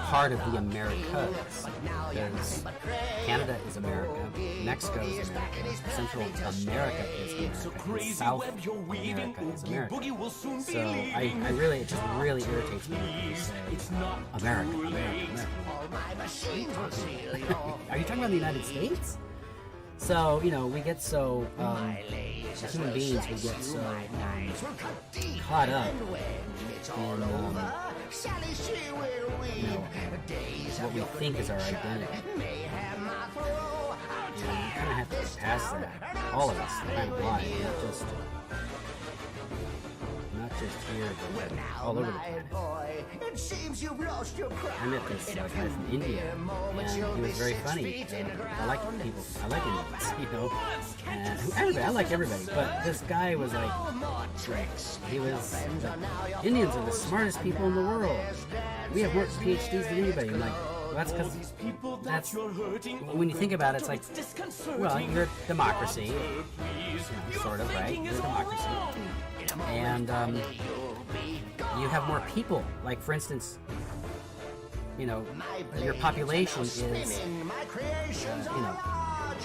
part of the Americas. Because Canada is America, Mexico is America, Central America is It's a America, and crazy South web you're weaving. America is Oogie America. Boogie will soon be So leaving. it just really irritates me when people say It's not America, too America, late. America. All my machines will seal your Are you talking about the United States? So, we get so, My lasers as human will beings, we slice get you, so my knives will cut deep. caught up And when it's all in, over, Sally she will weep. The days what of we your good think is our nature identity. mayhem I throw. I'll you tear kind of have to this get past town, that. and I'm All of us, starting kind of with why, you. not just here, but all over the planet. Boy, it seems you've lost your crown. I met this guy from India, and he was very funny. I like people. I like Indians, you know. And everybody, I like everybody, but this guy was like, he was. Indians are the smartest people in the world. We have more PhDs than anybody. I'm like, well, that's because that's when you think about it, it's like, well, you're a democracy, you know, sort of, right? You're a democracy, and you have more people. Like, for instance, you know, your population is, you know,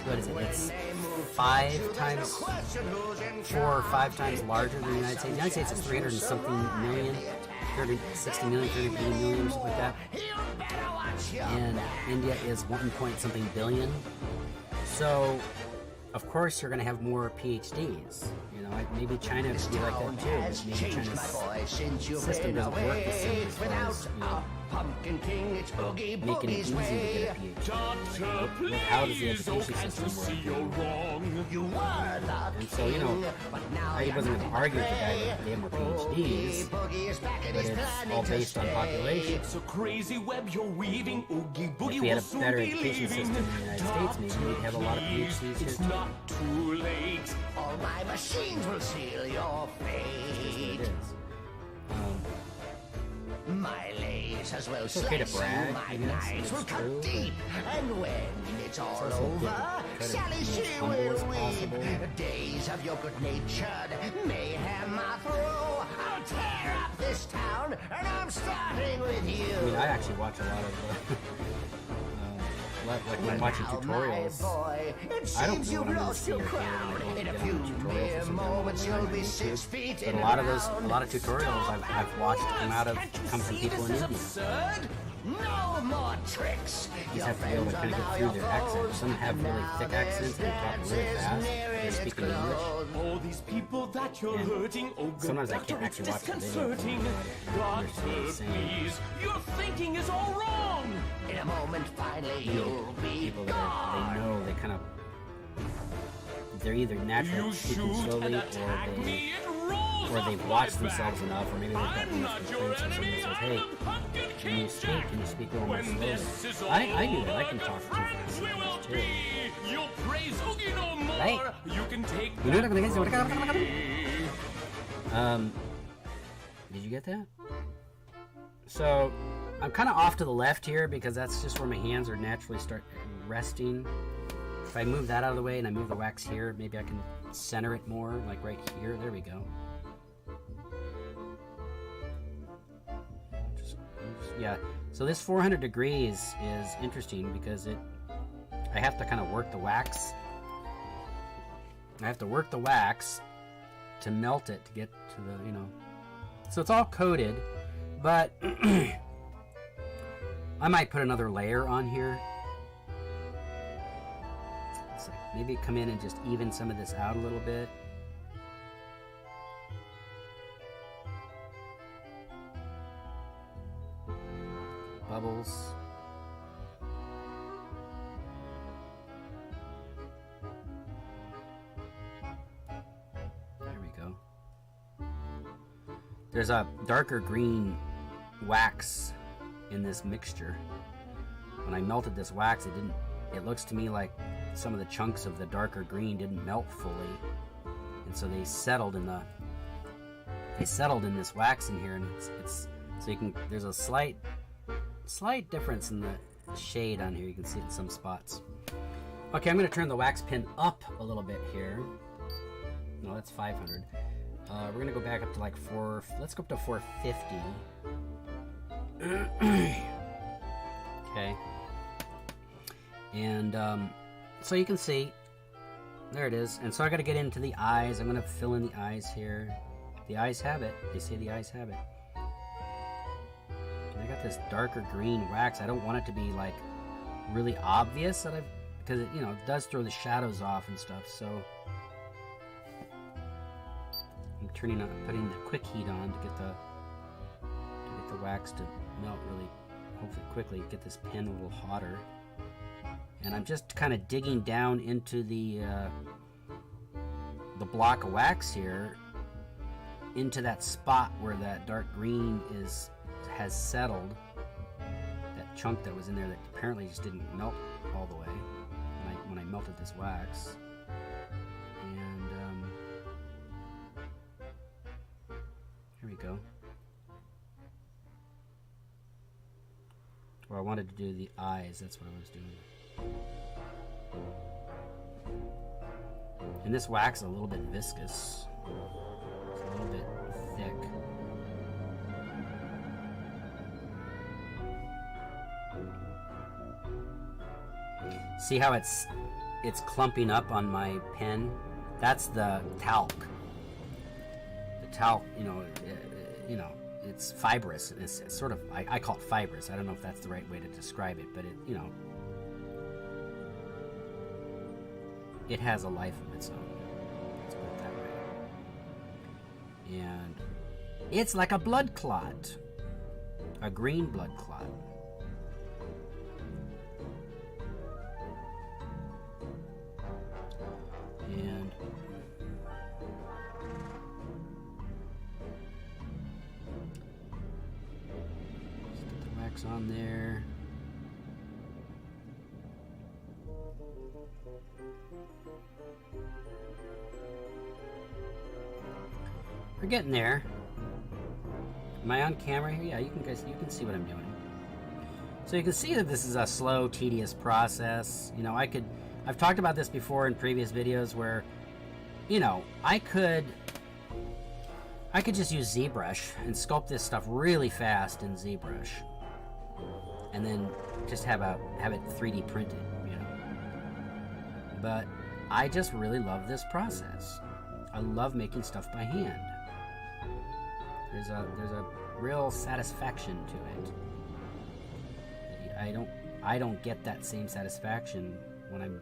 what is it? It's 4 or 5 times larger than the United States. The United States is 300 and something million, 360 million, 380 million, something like that. And India is 1 point something billion. So, of course, you're going to have more PhDs. You know, like maybe China would be like that too. But maybe China's system doesn't work the same as far as, you know, making it easy to get a PhD. Like, how does the education system work? And so, you know, I wasn't going to argue with the guy that they have more PhDs, but it's all based on population. If we had a better education system in the United States, maybe we'd have a lot of PhDs here too. All my machines will seal your fate. It is. My lasers will It's okay to slice brag, you, my I guess, knives will it's cut true, deep. And when it's all also good to over, try to Sally, be as she humble will as weep. possible. Days of your good-natured mayhem are through. I'll tear up this town, and I'm starting with you. I mean, I actually watch a lot of, like when I'm watching tutorials, I don't know what I'm going to see or hear when I go and get on tutorials or something on YouTube. But a lot of tutorials I've watched come from people in India. No more tricks. You just have to be able to kind of get through their accents. Some have really thick accents and talk really fast. They speak in English. All these people that you're hurting, oh good Sometimes I doctor, can't it's actually watch the video. disconcerting. Doctor, please, your thinking is all wrong. In a moment, finally, You you'll know, be people that gone. they know, they kind of, they're either naturally You speaking shoot slowly, and attack me, it rolls or they've off watched my themselves back. enough, or maybe they've got I'm not enough your experience, and enemy, someone says, I'm hey, the Pumpkin can you King speak? Jack. Can you speak a little more When slowly? this is all I do that. I can over, talk too friends fast we will sometimes, too. be. You'll praise Oogie no more. Right. You can take You know that what I'm from gonna me. Did you get that? So, I'm kind of off to the left here because that's just where my hands are naturally start resting. If I move that out of the way and I move the wax here, maybe I can center it more, like right here. There we go. Yeah, so this 400 degrees is interesting because I have to kind of work the wax. I have to work the wax to melt it to get to the, you know. So it's all coated, but I might put another layer on here. So maybe come in and just even some of this out a little bit. Bubbles. There we go. There's a darker green wax in this mixture. When I melted this wax, it looks to me like some of the chunks of the darker green didn't melt fully. And so they settled in this wax in here, and it's so you can, there's a slight difference in the shade on here. You can see it in some spots. Okay, I'm going to turn the wax pen up a little bit here. No, that's 500. We're going to go back up to like let's go up to 450. Okay. And so you can see, there it is. And so I got to get into the eyes. I'm going to fill in the eyes here. The eyes have it. They say the eyes have it. And I got this darker green wax. I don't want it to be like really obvious that because it, you know, it does throw the shadows off and stuff. So I'm putting the quick heat on to get the wax to melt really, hopefully quickly. Get this pen a little hotter. And I'm just kind of digging down into the block of wax here into that spot where that dark green has settled. That chunk that was in there that apparently just didn't melt all the way when I melted this wax. And here we go. Or I wanted to do the eyes, that's what I was doing. And this wax is a little bit viscous. It's a little bit thick. See how it's clumping up on my pen? That's the talc. The talc, it's fibrous. It's sort of, I call it fibrous. I don't know if that's the right way to describe it, but it has a life of its own. Let's put it that way. And it's like a blood clot. A green blood clot. And let's get the wax on there. We're getting there. Am I on camera here? Yeah, you can see what I'm doing. So you can see that this is a slow, tedious process. I've talked about this before in previous videos where, I could just use ZBrush and sculpt this stuff really fast in ZBrush, and then just have it 3D printed, But I just really love this process. I love making stuff by hand. There's a real satisfaction to it. I don't get that same satisfaction when I'm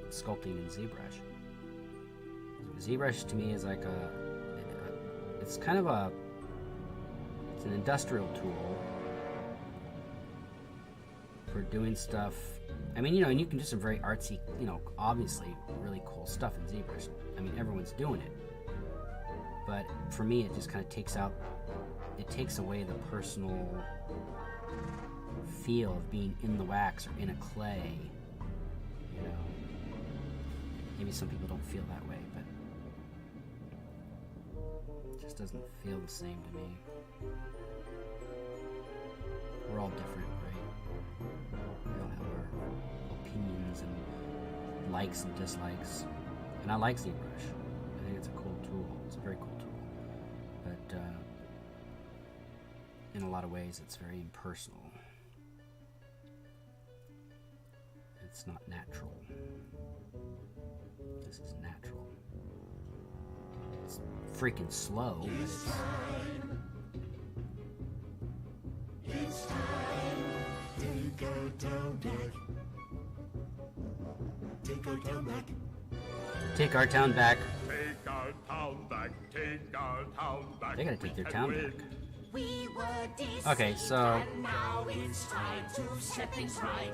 sculpting in ZBrush. ZBrush to me is like it's an industrial tool for doing stuff. And you can do some very artsy, obviously really cool stuff in ZBrush. Everyone's doing it. But for me, it just kind of takes away the personal feel of being in the wax or in a clay. Maybe some people don't feel that way, but it just doesn't feel the same to me. We're all different, right? We all have our opinions and likes and dislikes. And I like ZBrush. I think it's a cool tool. It's a very cool tool. But in a lot of ways, it's very impersonal. It's not natural. This is natural. It's freaking slow, but It's time. Take our town back. Take our town back. Take our town back. Take our town back. Take our town back. They gotta take their town back. We were deceived, Okay, so and now it's time to set things right.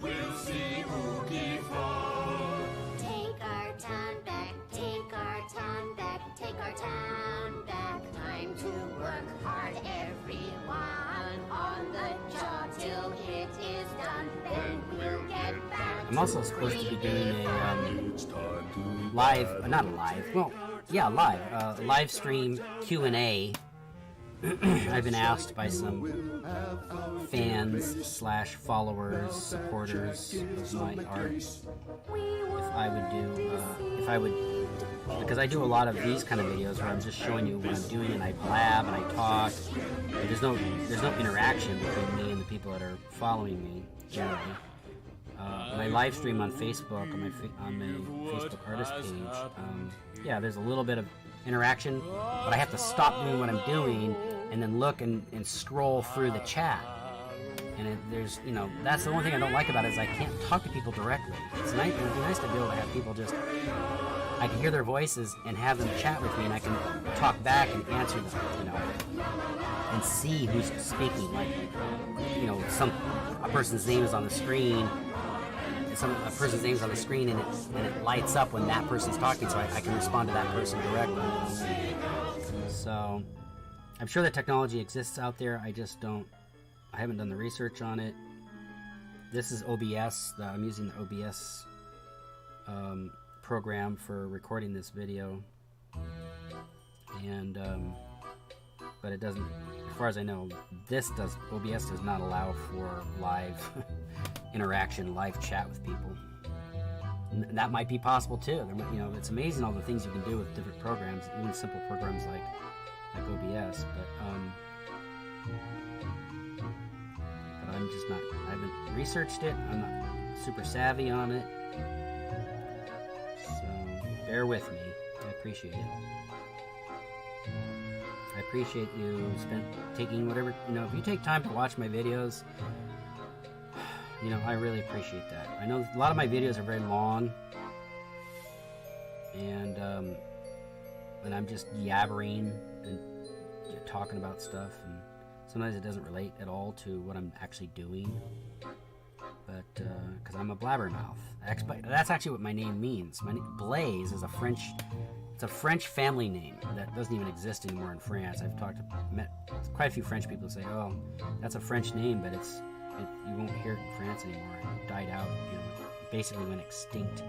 We'll see Oogie fall. Take our town back, take our town back, take our town back. Time to work hard, everyone, on the job till it is done. Then we'll get back. I'm also supposed to be doing a live stream Q&A. I've been asked by some fans / followers, supporters of my art, if I would, because I do a lot of these kind of videos where I'm just showing you what I'm doing and I blab and I talk. But there's no interaction between me and the people that are following me generally. My live stream on Facebook, on my Facebook artist page, there's a little bit of interaction, but I have to stop doing what I'm doing and then look and scroll through the chat. And there's, that's the one thing I don't like about it is I can't talk to people directly. It'd be nice to be able to have people I can hear their voices and have them chat with me, and I can talk back and answer them, and see who's speaking. Like, a person's name is on the screen. A person's name's on the screen and it lights up when that person's talking, so I can respond to that person directly. So I'm sure that technology exists out there. I haven't done the research on it. This is OBS. I'm using the OBS program for recording this video. And but it doesn't, as far as I know, OBS does not allow for live interaction, live chat with people. And that might be possible too. You know, it's amazing all the things you can do with different programs, even simple programs like OBS. But I'm just not. I haven't researched it. I'm not super savvy on it. So bear with me. I appreciate it. I appreciate you taking whatever, you know, if you take time to watch my videos, you know, I really appreciate that. I know a lot of my videos are very long, and I'm just yabbering and talking about stuff, and sometimes it doesn't relate at all to what I'm actually doing, but because I'm a blabbermouth. That's actually what my name means. My name, Blaise, is a French family name that doesn't even exist anymore in France. I've met quite a few French people who say, "Oh, that's a French name, but you won't hear it in France anymore. It died out. You know, basically went extinct.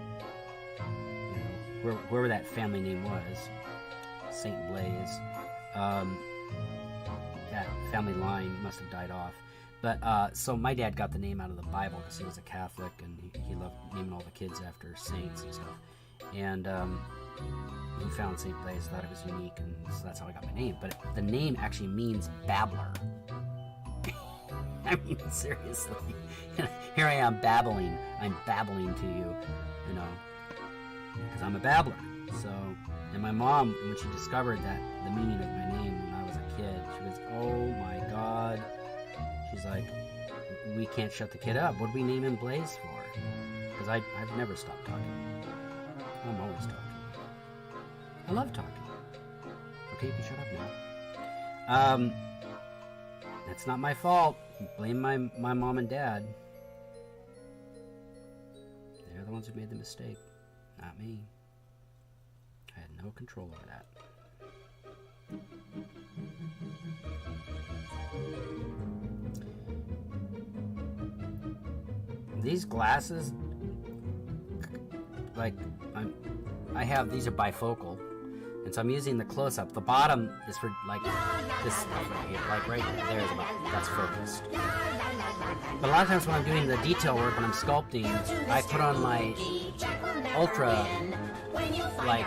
You know, wherever that family name was, Saint Blaise, that family line must have died off." But so my dad got the name out of the Bible because he was a Catholic, and he loved naming all the kids after saints and stuff. And he found St. Blaise, thought it was unique, and so that's how I got my name. But the name actually means babbler. I mean, seriously. Here I am babbling. I'm babbling to you, you know, because I'm a babbler. So, and my mom, when she discovered that the meaning of my name when I was a kid, she goes, "Oh my God." She's like, "We can't shut the kid up. What do we name him Blaise for?" Because I've never stopped talking. I'm always talking. I love talking. Okay, you can shut up now. That's not my fault. Blame my mom and dad. They're the ones who made the mistake, not me. I had no control over that. These glasses, like, these are bifocal, and so I'm using the close-up. The bottom is for, like, this stuff right here, like right there is that's focused. But a lot of times when I'm doing the detail work, when I'm sculpting, I put on my ultra, like,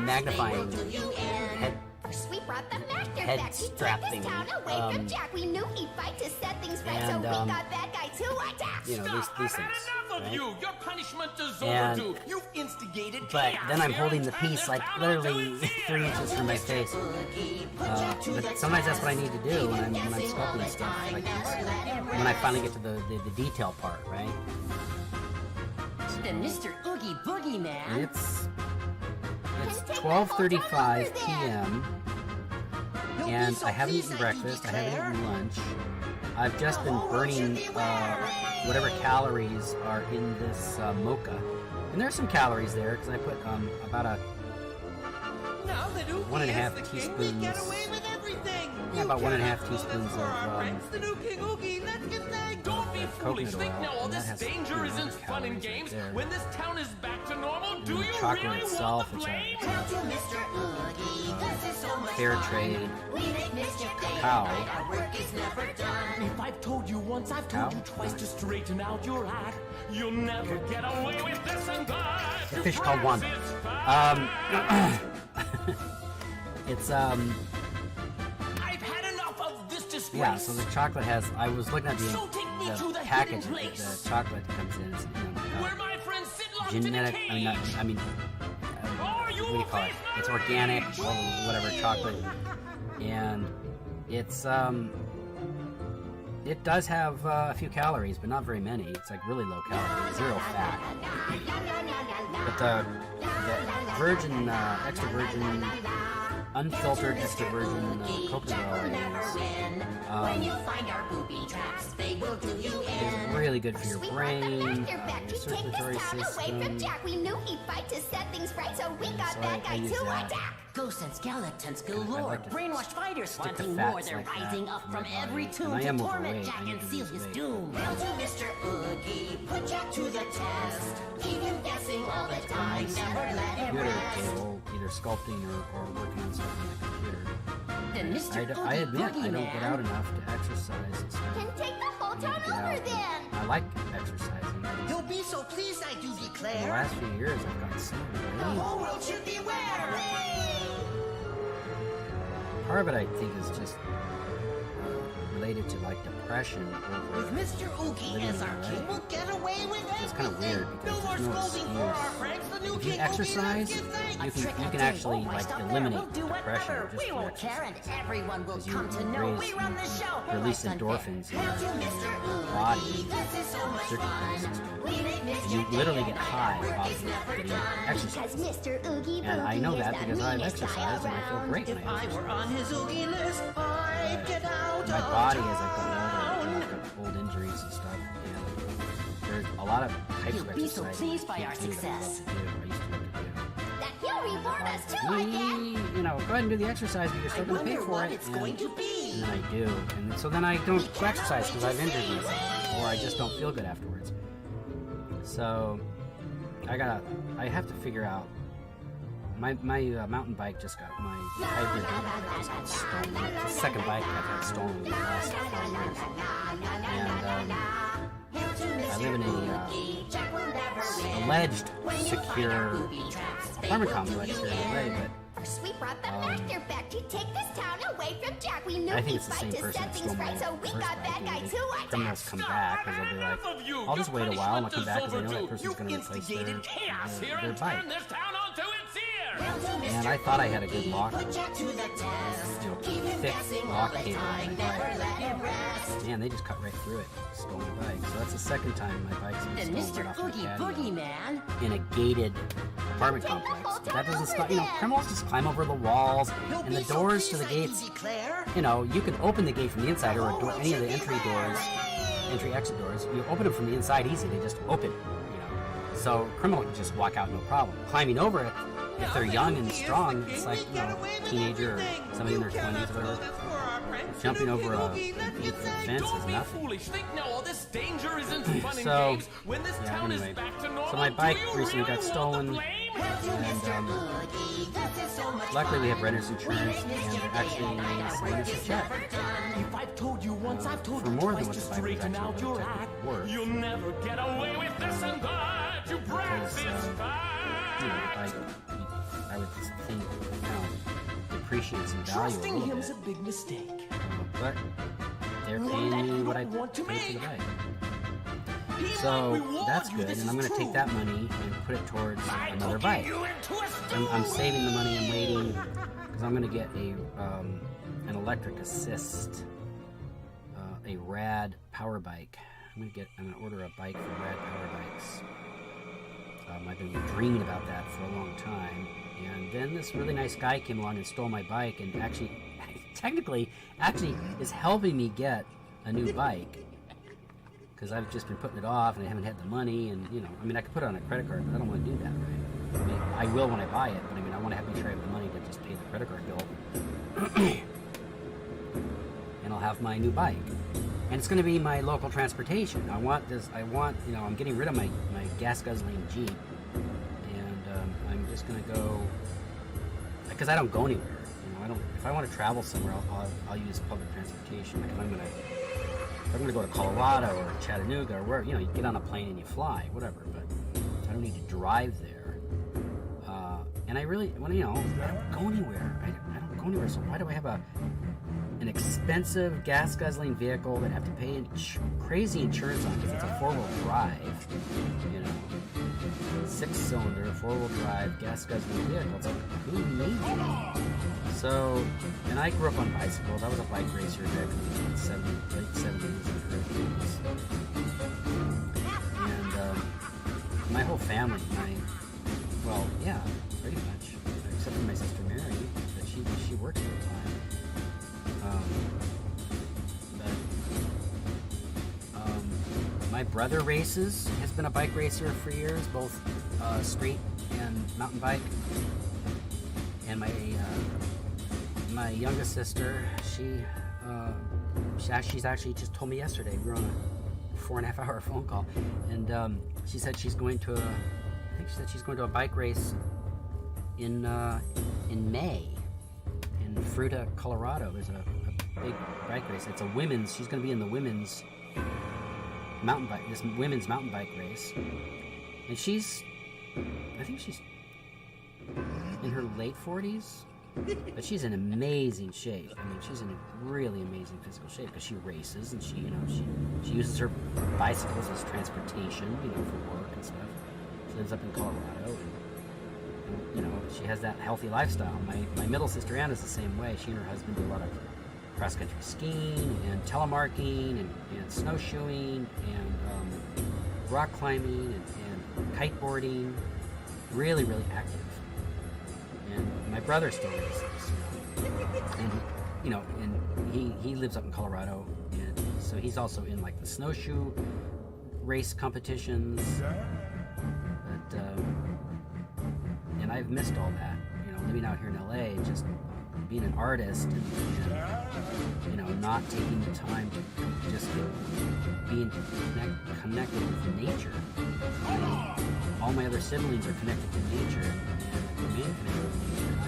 magnifying head strap thingy. You know, these things. Right? Your punishment is overdue. You've instigated but chaos then I'm here. holding the piece like literally 3 inches from my face. But sometimes that's what I need to do when I'm sculpting stuff like this. When I finally get to the detail part, right? The Mr. Oogie Boogie Man. It's 12:35 p.m. and I haven't eaten breakfast. I haven't eaten lunch. I've just been burning whatever calories are in this mocha. And there's some calories there because I put about 1.5 teaspoons. Yeah, about 1.5 teaspoons of Don't be foolish. coconut Think oil. now all And that this has danger 300 isn't fun and calories right games. there. When this town is back to normal, do you chocolate really itself, want the blame? fair trade cacao. If I've told you once, I've told you twice to straighten out your act. You'll never get away with this and that. A fish called Wanda. It's I've had enough of this disgrace. yeah. So the chocolate has. I was looking at So take me to the the package hidden that place. the chocolate comes in. It's, Where my friends sit locked in a genetic. cage. I mean, Are you what do you call it? It's organic or whatever chocolate, and it's it does have a few calories, but not very many. It's like really low calorie, 0 fat. But the virgin, extra virgin, unfiltered extra virgin coconut oil is traps, they will do you in. It's really good for your Sweep brain, right the your back to take circulatory this town away from system. Jack. We knew he'd fight to set things right, so we got So that I guy use to that. attack. Ghosts and skeletons I galore, like to brainwashed fighters stick to wanting fats more. They're like that rising up for my from body. every And tomb I to am torment overweight. Jack I need and to seal lose his weight. doom. Hail to Mr. Oogie, put Jack to the test. Keep him guessing all the time, never let him Computer rest. table, either sculpting or working on something on the computer. Then Mr. I admit I Boogeyman. don't get out enough to exercise and stuff. Can take the whole I need to town get over out. then. I like exercising. You'll be so pleased, I do In the declare. last few years, I've gotten so The weight. whole world should beware. Part of it, I think, is just related to like depression With over. Mr. Oogie Living as our life. king, we'll get away with It's kind of everything. weird because No more there's no scolding for our excuse. friends. The new If you king exercise, will be left you with can Trick or actually treat. Oh, why like stop there? eliminate We'll do depression whatever. just We through won't care, and exercise. everyone will Because come to know we run the show. Hey, release life's unfair. endorphins in Hail to your Mr. body, Oogie, this is so much circulatory fun. system. We make Mr. You Day literally and get night, high work off is of never getting done. exercise. Cause Mr. Oogie And I Boogie know is that the because I've meanest guy exercised and I feel around. great when If I I exercise. were on his Oogie list, I'd get out My of body, as I've gotten older, town. I've got old injuries and stuff, and there's a lot of types You'll of be so exercise pleased by I our can't do that I love success. to do, or I used to love to do. That he'll reward us too, I guess. You know, go ahead and do the exercise, but you're I still going to pay wonder for what it. it's going to be. And then I do, and so then I don't go exercise because I've injured myself, or I just don't feel good afterwards. So I have to figure out. My mountain bike just got my hybrid mountain bike just got stolen. It's the second bike I've had stolen in the last 4 years, and I live in a alleged secure apartment complex here in LA, but We brought the master back to take this town away from Jack. We knew I think he'd it's the fight same to person set that things stole my right, so we first got that bike. guy And too. the criminals come back because they'll be like, I'll just wait a while and I'll come back because I know that person's going to replace Chaos here their and bike. turn this town onto its ear. And I thought I had a good lock, Put Jack to the test. you know, Keep him thick guessing all lock the cable on time, my never bike. let him rest. Man, they just cut right through it, stole my bike. So that's the second time my bike's been Then stolen Mr. right off my Oogie patio Boogeyman. in a gated apartment complex. But that doesn't stop, you know, criminals just climb over the walls He'll and the be so doors to pleased, the I do gates. declare. You know, you can open the gate from the inside or a door, any of the entry doors, entry-exit doors. You open them from the inside easy. They just open, you know. So a criminal can just walk out no problem. Climbing over it, if they're young and strong, it's like, you know, a teenager or somebody in their 20s or whatever. Jumping over a 8-foot fence is Don't be nothing. foolish. Think now all this danger isn't fun and So, games. When this yeah, town anyway. is back to normal, So my bike do you recently really got want the stolen. blame? And Oogie, this is so much luckily we fun. have renter's insurance and they're actually sending us a check. If I've told you once, I've told For you more twice than to what the bike was straighten actually out your act. technically worth. You'll never get away with this and that. You practice Because, you know, fast. I would think, you know, depreciates in value a Trusting little him's bit. a big mistake. But they're One paying that me you what I don't want to paid for the make. bike. He might So reward that's you, good, this and I'm is going to take true. that money and put it towards By another cooking bike. you into a stew. I'm saving the money and waiting because I'm going to get an electric assist, a rad power bike. I'm going to order a bike for Rad Power Bikes. I've been dreaming about that for a long time, and then this really nice guy came along and stole my bike, and technically is helping me get a new bike because I've just been putting it off and I haven't had the money, and you know, I mean, I could put it on a credit card, but I don't want to do that, right? I mean, I will when I buy it, but I mean, I want to make sure I have the money to just pay the credit card bill, and I'll have my new bike. And it's going to be my local transportation. I want, you know, I'm getting rid of my gas guzzling Jeep, and I'm just going to go, because I don't go anywhere. You know, if I want to travel somewhere, I'll use public transportation. Like if I'm going to go to Colorado or Chattanooga or where, you know, you get on a plane and you fly, whatever, but I don't need to drive there. And I really, well, you know, I don't go anywhere. I don't go anywhere, so why do I have an expensive gas guzzling vehicle that I have to pay crazy insurance on because it's a 4-wheel drive, you know, 6-cylinder 4-wheel drive gas guzzling vehicle? It's like, who needs it? So, and I grew up on bicycles. I was a bike racer back in the late 70s and early 80s. And my whole family, well, yeah, pretty much, except for my sister Mary, but she worked full time. But My brother races, has been a bike racer for years, both street and mountain bike. And my youngest sister, she's actually just told me yesterday, we were on a 4.5 hour phone call, and she said she's going to a bike race in May in Fruita, Colorado. There's a big bike race. It's a women's. She's going to be in the women's mountain bike race, and I think she's in her late 40s, but she's in amazing shape. I mean, she's in a really amazing physical shape because she races and she uses her bicycles as transportation, for work and stuff. She lives up in Colorado, and she has that healthy lifestyle. My middle sister Anna's the same way. She and her husband do a lot of cross-country skiing and telemarking and snowshoeing and rock climbing and kiteboarding. Really, really active. And my brother still races, and he lives up in Colorado, and so he's also in like the snowshoe race competitions. But and I've missed all that. Living out here in LA, just being an artist and not taking the time to just being connected with nature. All my other siblings are connected to nature, and remain connected with nature.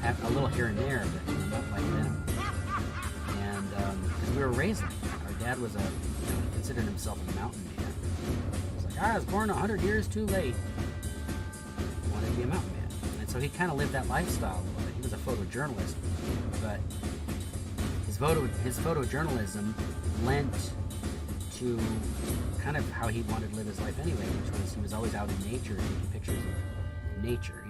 I have a little here and there, but not like them. And because we were raised like that. Our dad was he considered himself a mountain man. He was like, I was born 100 years too late. He wanted to be a mountain man. And so he kind of lived that lifestyle. He was a photojournalist, but his photojournalism lent to kind of how he wanted to live his life anyway, which was he was always out in nature taking pictures of nature.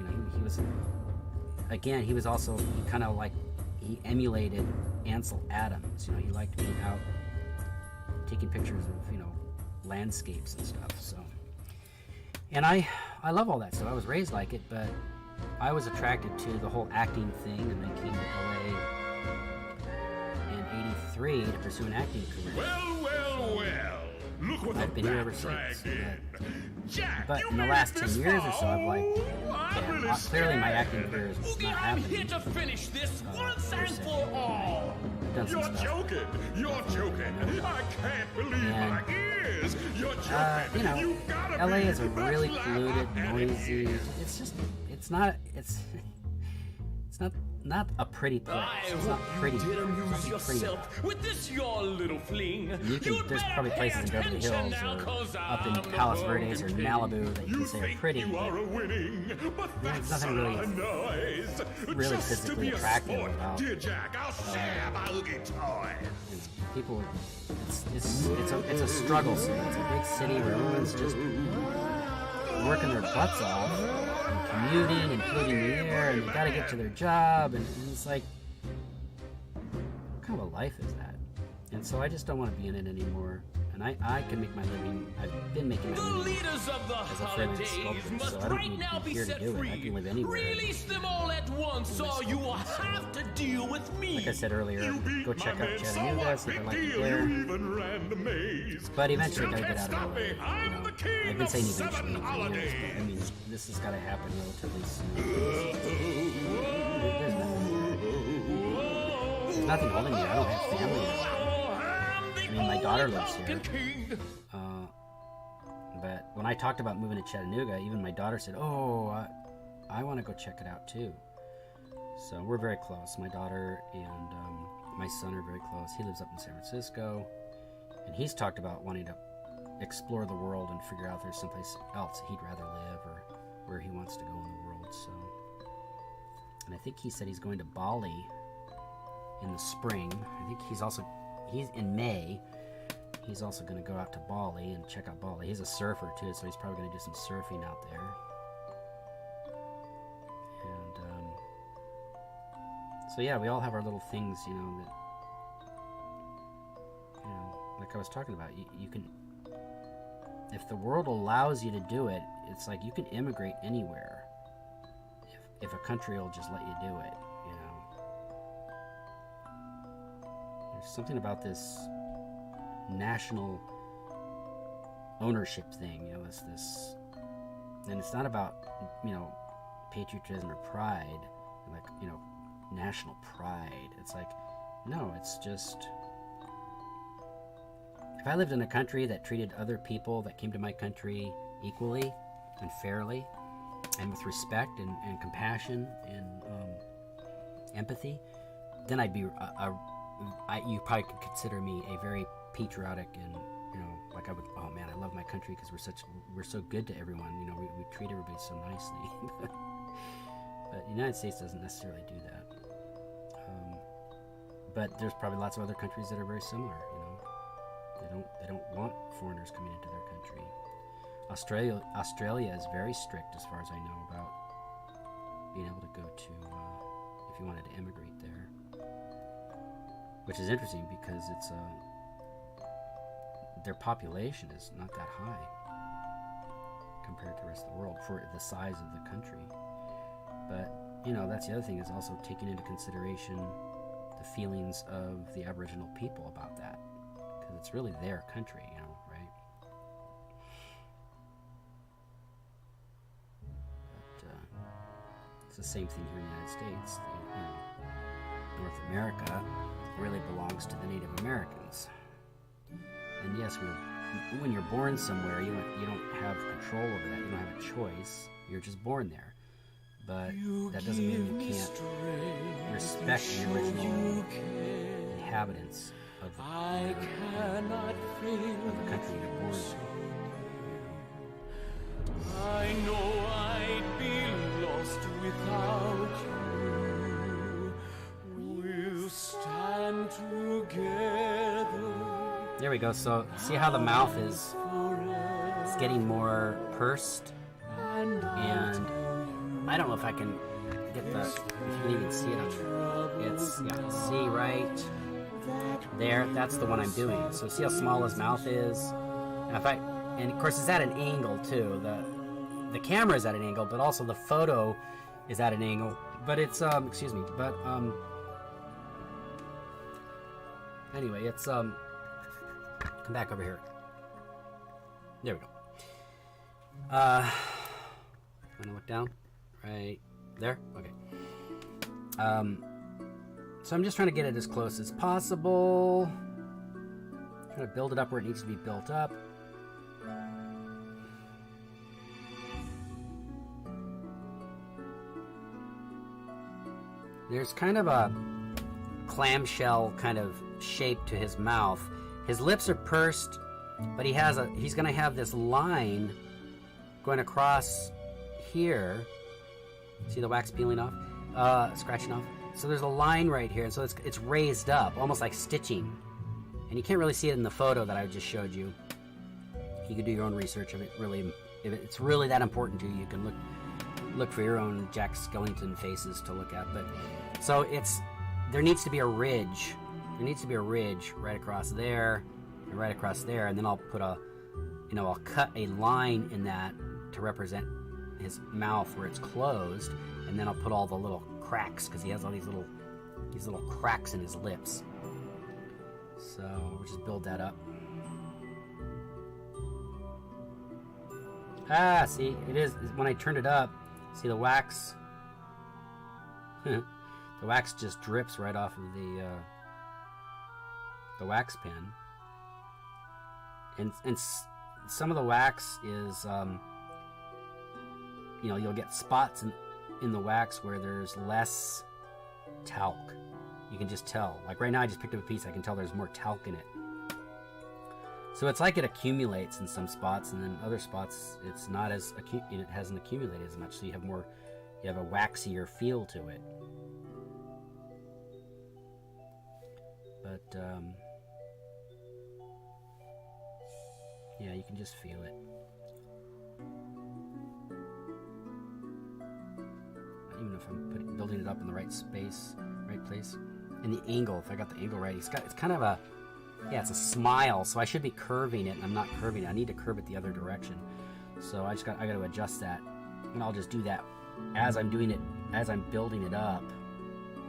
He emulated Ansel Adams. He liked being out taking pictures of landscapes and stuff. So, and I love all that stuff. I was raised like it, but I was attracted to the whole acting thing, and I came to LA in '83 to pursue an acting career. Well. Look what I've been here ever dragged since. in. Jack, But you in the made last it 10 this years far. or so, I've I'm really clearly my scared. acting career is Oogie, not I'm happening. here to finish this once per and se. for all. I've done some You're stuff. joking. I can't believe And, my ears. You're joking. You gotta LA be. is a really That's polluted, like- noisy. It's not a pretty place. I It's not hope pretty. you did There's amuse nothing pretty about yourself with this your little fling. There's probably places in Beverly Hills or up in Palos Verdes or Malibu that you You can say are think pretty. you are a winning, but There's that's nothing a really- noise. really Just physically to be attractive a sport, about dear Jack, I'll share my Oogie toys. People, it's a struggle city. It's a big city where everyone's just working their butts off and commuting and polluting the air, and they gotta get to their job, and it's like, what kind of a life is that? And so I just don't want to be in it anymore. And I can make my living. I've been making my The living leaders of the as a freelance holidays sculptor, must so I don't right need now to be be here to set do it. I free. can live anywhere. Release them all at once, or you will have to deal with me. Like I said earlier, You beat go my check out man, so Chattanooga, what? see if I Big like it deal, there. you even ran the maze. But eventually, I Still gotta get can't out of stop the way. me. I'm the king I've been of saying 7 eventually for years, holidays. but I mean, this has got to happen relatively soon. There's nothing holding me. I don't have family around. I mean, my daughter lives here. But when I talked about moving to Chattanooga, even my daughter said, "Oh, I want to go check it out too." So we're very close. My daughter and my son are very close. He lives up in San Francisco, and he's talked about wanting to explore the world and figure out if there's someplace else he'd rather live or where he wants to go in the world. So, and I think he said he's going to Bali in the spring. I think he's in May. He's also going to go out to Bali and check out Bali. He's a surfer too, so he's probably going to do some surfing out there. And so yeah, we all have our little things, that like I was talking about. You can, if the world allows you to do it, it's like you can immigrate anywhere. If a country will just let you do it, There's something about this national ownership thing, you know, this, and it's not about, you know, patriotism or pride, like, you know, national pride. It's like, no, it's just, if I lived in a country that treated other people that came to my country equally and fairly and with respect and compassion and empathy, then I'd be you probably could consider me a very patriotic, and, you know, like I would, oh man, I love my country because we're so good to everyone, you know, we treat everybody so nicely. But the United States doesn't necessarily do that. But there's probably lots of other countries that are very similar, you know. They don't want foreigners coming into their country. Australia is very strict, as far as I know, about being able to go to, if you wanted to immigrate there. Which is interesting because it's their population is not that high compared to the rest of the world for the size of the country. But, you know, that's the other thing, is also taking into consideration the feelings of the Aboriginal people about that, because it's really their country, you know, right? But it's the same thing here in the United States. You know, North America really belongs to the Native Americans. And yes, when you're born somewhere, you don't have control over that. You don't have a choice. You're just born there. But that doesn't mean you can't respect the original inhabitants of the country you're born in. I know I'd be lost without you. We'll stand together. There we go. So see how the mouth is getting more pursed, and I don't know if I can get the, if you can even see it up there. It's, yeah, see right there, that's the one I'm doing. So see how small his mouth is? And if and of course it's at an angle too. The camera is at an angle, but also the photo is at an angle. But it's, anyway, it's, come back over here. There we go. I'm gonna look down. Right there? Okay. So I'm just trying to get it as close as possible. Trying to build it up where it needs to be built up. There's kind of a clamshell kind of shape to his mouth. His lips are pursed, but he's going to have this line going across here. See the wax peeling off? Scratching off? So there's a line right here, and so it's raised up, almost like stitching. And you can't really see it in the photo that I just showed you. You can do your own research if it's really that important to you. You can look for your own Jack Skellington faces to look at. But so there needs to be a ridge. There needs to be a ridge right across there and right across there, and then I'll put I'll cut a line in that to represent his mouth where it's closed, and then I'll put all the little cracks, because he has all these little cracks in his lips. So we'll just build that up. See, it is, when I turned it up, see the wax, the wax just drips right off of the wax pen, and some of the wax is you'll get spots in the wax where there's less talc. You can just tell. Like right now I just picked up a piece, I can tell there's more talc in it. So it's like it accumulates in some spots, and then other spots it's not as it hasn't accumulated as much, so you have a waxier feel to it. But yeah, you can just feel it. Even if I'm building it up in the right space, right place, and the angle. If I got the angle right, it's kind of a, it's a smile. So I should be curving it, and I'm not curving it. I need to curve it the other direction. So I got to adjust that, and I'll just do that as I'm doing it, as I'm building it up.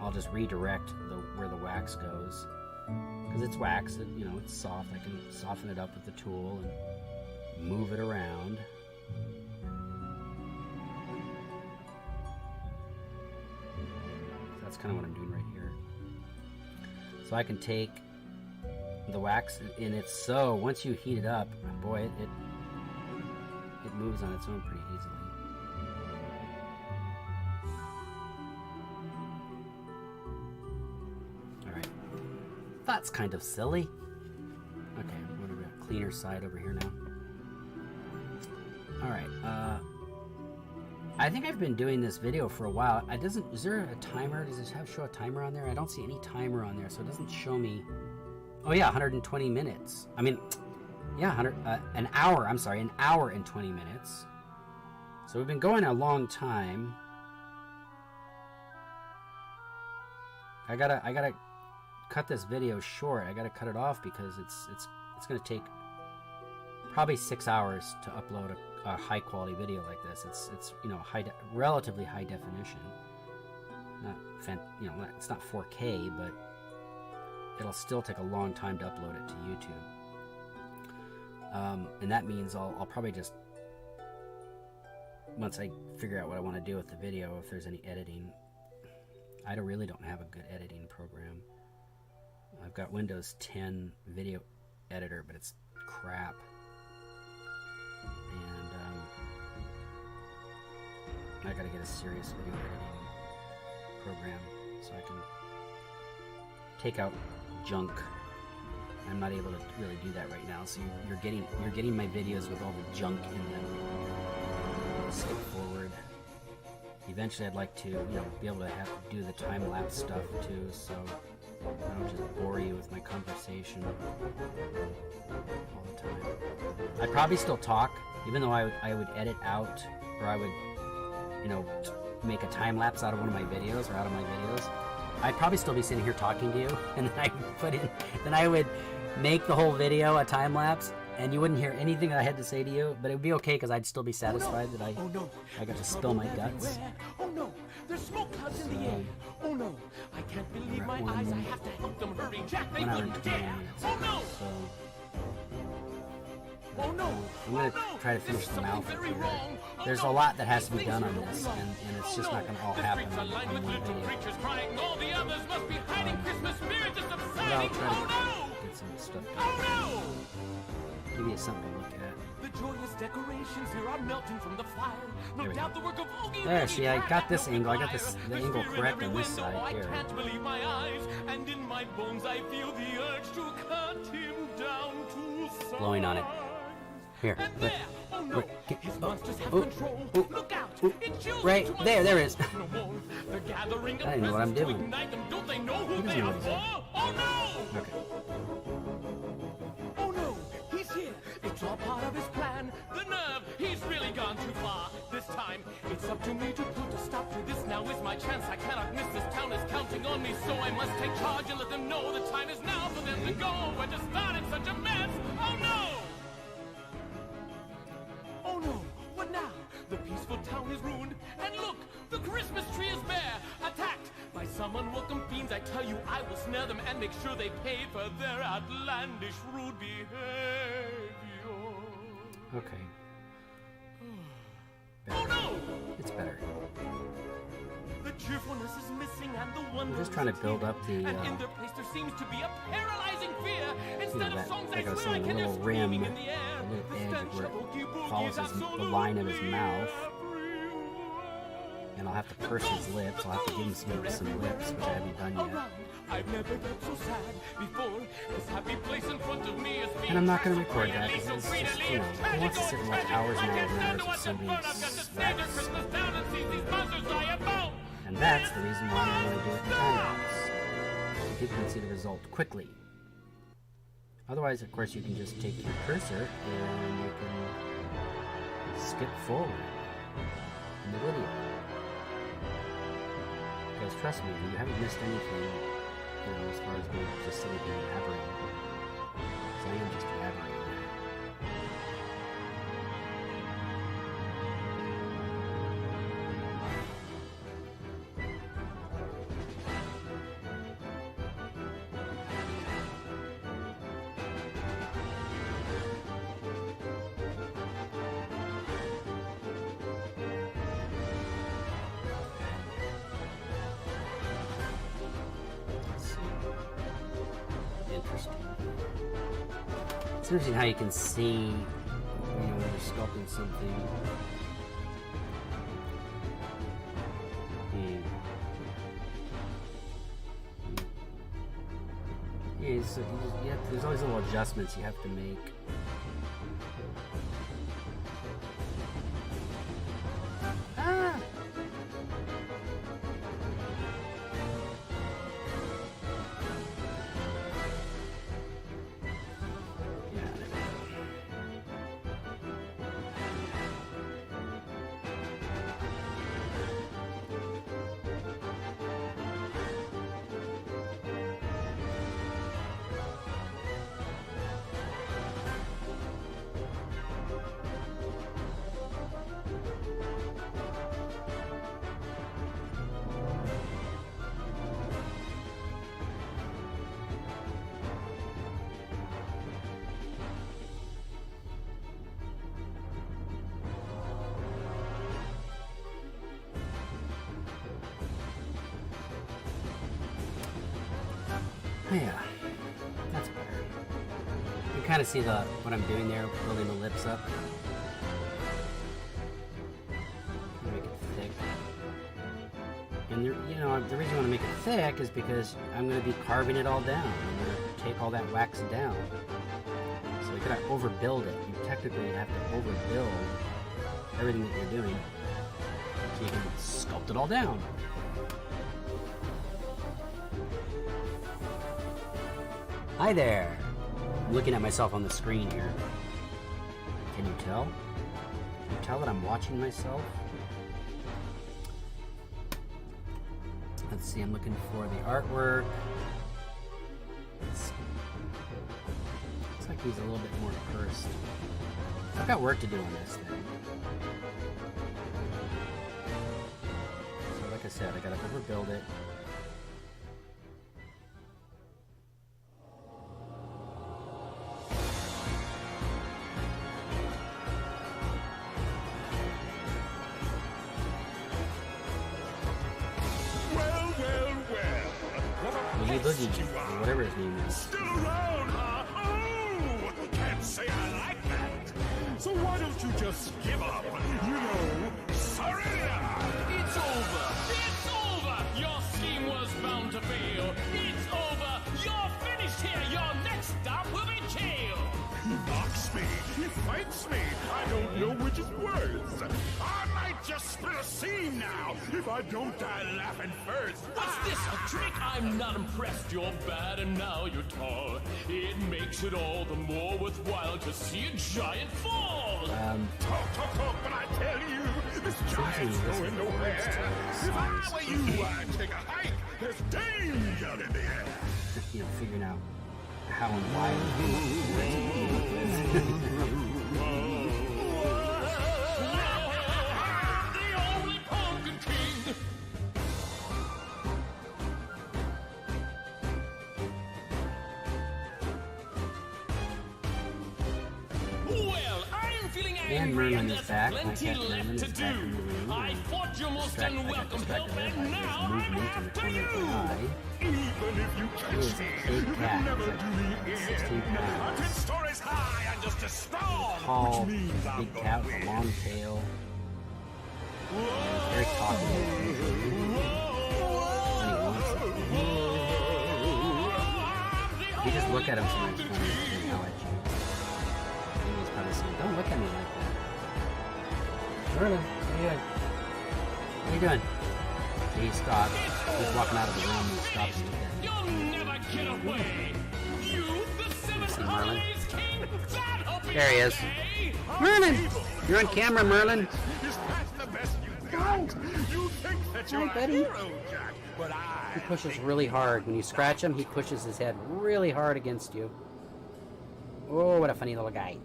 I'll just redirect where the wax goes, because it's wax. It's soft. I can soften it up with the tool and move it around. That's kind of what I'm doing right here. So I can take the wax, and it's so, once you heat it up, boy, it moves on its own pretty easily. Alright. That's kind of silly. Okay, what do we got? Cleaner side over here now. Alright, I think I've been doing this video for a while. Is there a timer? Does it show a timer on there? I don't see any timer on there, so it doesn't show me. Oh yeah, 120 minutes. I mean, yeah, an hour. I'm sorry, an hour and 20 minutes. So we've been going a long time. I gotta cut this video short. I gotta cut it off because it's gonna take probably 6 hours to upload a high quality video like this. It's you know, relatively high definition. It's not 4K, but it'll still take a long time to upload it to YouTube. And that means I'll probably just, once I figure out what I want to do with the video, if there's any editing. I really don't have a good editing program. I've got Windows 10 video editor, but it's crap. And I gotta get a serious video editing program so I can take out junk. I'm not able to really do that right now, so you're getting my videos with all the junk in them. Skip forward. Eventually, I'd like to, be able to do the time-lapse stuff too, so I don't just bore you with my conversation all the time. I'd probably still talk, even though I would edit out, or I would, make a time-lapse out of one of my videos, or out of my videos. I'd probably still be sitting here talking to you, and then I would make the whole video a time-lapse, and you wouldn't hear anything that I had to say to you, but it would be okay because I'd still be satisfied that I got to spill my guts. Oh no, there's smoke clouds in the air. Oh no, I can't believe my eyes. I have to help them hurry. Jack, they wouldn't dare. Oh no! Oh no! I'm going to try to finish the mouth up here. There's a lot that has to be done on this, and it's just not going to all happen in one video. But I'll try to get some stuff done. Give you something to look at. The joyous decorations here are melting from the fire. No doubt the work of Oogie. There, see, I got this angle. I got the angle correct on this side here. I can't believe my eyes, and in my bones I feel the urge to cut him down to size. Blowing on it. Here. And there, oh no, his monsters have control. Look out, it chills right there it is. No more. They're gathering I know what I'm doing. ignite them. Don't they know who they are for? Oh no! Okay. Oh no, he's here. It's all part of his plan. The nerve, he's really gone too far. This time, it's up to me to put a stop to this. Now is my chance. I cannot miss. This town is counting on me, so I must take charge and let them know the time is now for them to go. Where to start in such a mess? Oh no! Oh no, what now? The peaceful town is ruined. And look, the Christmas tree is bare. Attacked by some unwelcome fiends. I tell you, I will snare them and make sure they pay for their outlandish, rude behavior. Okay. Oh no! It's better. The cheerfulness is missing and the wonder. I'm just trying to build up the, and in their place there seems to be a paralyzing fear. Instead of songs, like I was swear saying, I the can hear little rim, screaming in the air. the little The edge stench where of Oogie it Boogie follows is the line of his absolutely mouth. everywhere. And I'll have to purse his lips. I'll have to give him some lips, which I haven't done yet. I've never felt so sad before. This happy place in front of me is being And I'm not going to record that because it's just, who wants to sit and watch hours and hours and hours of somebody's wax? And that's the reason why I'm going to do it in time-lapse. So people can see the result quickly. Otherwise, of course, you can just take your cursor and you can skip forward in the video. Because trust me, you haven't missed anything, as far as me just sitting here yabbering. Because I am just yabbering. It's interesting how you can see, you know, when you're sculpting something. Yeah, so there's always little adjustments you have to make. Ah! Yeah, that's better. You can kind of see what I'm doing there, building the lips up. Make it thick. And the reason I want to make it thick is because I'm going to be carving it all down. I'm going to take all that wax down. So you gotta overbuild it. You technically have to overbuild everything that you're doing so you can sculpt it all down. Hi there! I'm looking at myself on the screen here. Can you tell? Can you tell that I'm watching myself? Let's see, I'm looking for the artwork. Looks like he's a little bit more pursed. I've got work to do on this thing. So like I said, I gotta overbuild it. Boogie, or whatever his name is. Still around, huh? Oh, can't say I like that. So why don't you just give up? You know, surrender. It's over! It's over! Your scheme was bound to fail. It's over! You're finished here! Your next stop will be jail! He mocks me. He fights me. I don't know which is worse. I might just split a seam now if I don't die laughing first. What's this, a trick? I'm not impressed. You're bad and now you're tall. It makes it all the more worthwhile to see a giant fall. Talk, but I tell you, this giant's going nowhere. If I were you, I'd take a hike. There's danger in the air. You know, figuring out how and why. The only pumpkin king. Well, I'm feeling angry and there's plenty left to do. I fought your most unwelcome help and now I'm after you. Even if you catch me, you can never do me in. I'm 10 stories high and just as strong, Tall, which means I'm big cat gonna with a win. long tail. Very talkative. When he wants it. You just look at him sometimes when he's yell at you. And he's probably saying, "Don't look at me like that." Merlin, what are you doing? What are you doing? So he stopped. He's walking out of the room and he stops and looks at him. You'll never get away. You, the seventh See Merlin? Holidays King. That'll be There he is. okay. Merlin! You're on camera, Merlin. Is that the best you got? You think that you're Hi, a buddy. hero, Jack, but He pushes really hard. When you scratch him, he pushes his head really hard against you. Oh, what a funny little guy.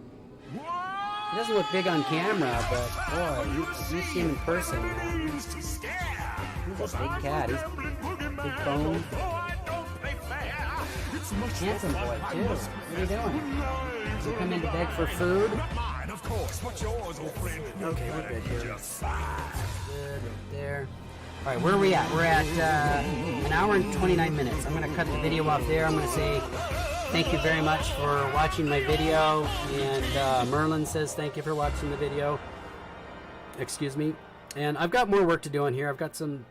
He doesn't look big on camera, but boy, you see him in person. means to scare. He's a big cat. He's big bone. Handsome boy, too. What are you doing? You come in to beg for food? Mine, of course. What's yours, old friend? Okay, we're good here. Good, right there. All right, where are we at? We're at an hour and 29 minutes. I'm going to cut the video off there. I'm going to say thank you very much for watching my video. And Merlin says thank you for watching the video. Excuse me. And I've got more work to do on here. I've got some,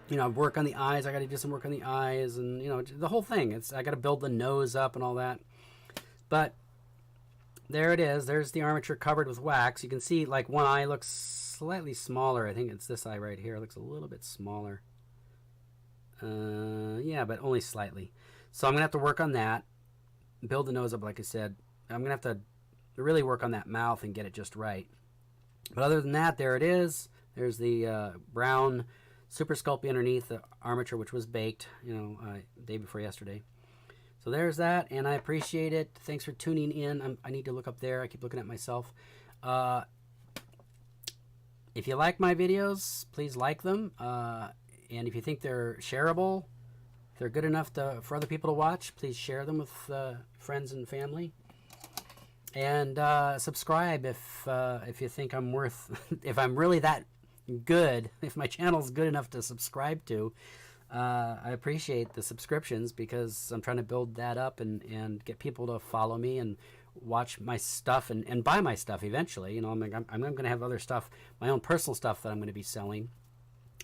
work on the eyes. I got to do some work on the eyes, and the whole thing. I got to build the nose up and all that. But there it is. There's the armature covered with wax. You can see like one eye looks slightly smaller. I think it's this eye right here. It looks a little bit smaller. Yeah, but only slightly. So I'm gonna have to work on that. Build the nose up, like I said. I'm gonna have to really work on that mouth and get it just right. But other than that, there it is. There's the brown super sculpt underneath the armature, which was baked, day before yesterday. So there's that, and I appreciate it. Thanks for tuning in. I need to look up there. I keep looking at myself. If you like my videos, please like them. And if you think they're shareable, if they're good enough for other people to watch, please share them with friends and family. And subscribe if you think I'm worth, if I'm really that good, if my channel's good enough to subscribe to. I appreciate the subscriptions because I'm trying to build that up and get people to follow me and watch my stuff and buy my stuff eventually. I'm going to have other stuff, my own personal stuff that I'm going to be selling.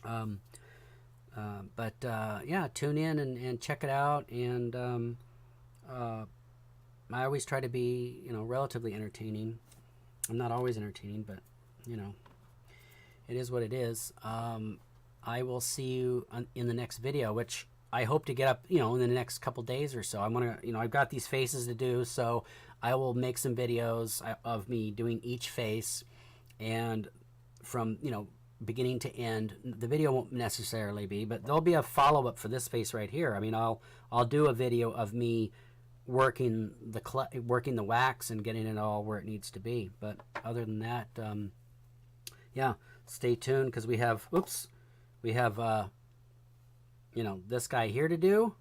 Yeah, tune in and check it out. And I always try to be, relatively entertaining. I'm not always entertaining, but, it is what it is. I will see you in the next video, which I hope to get up, in the next couple days or so. I want to, I've got these faces to do, so I will make some videos of me doing each face, and from, beginning to end. The video won't necessarily be, but there'll be a follow-up for this face right here. I mean, I'll do a video of me working the wax and getting it all where it needs to be. But other than that, yeah, stay tuned, because we have this guy here to do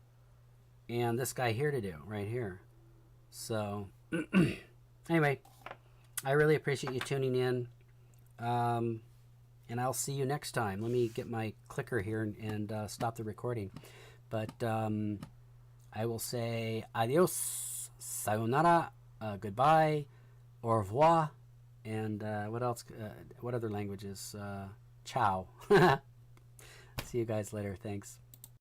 and this guy here to do right here. So anyway, I really appreciate you tuning in, and I'll see you next time. Let me get my clicker here and stop the recording. But I will say adios, sayonara, goodbye, au revoir, and what else? What other languages? Ciao. See you guys later. Thanks.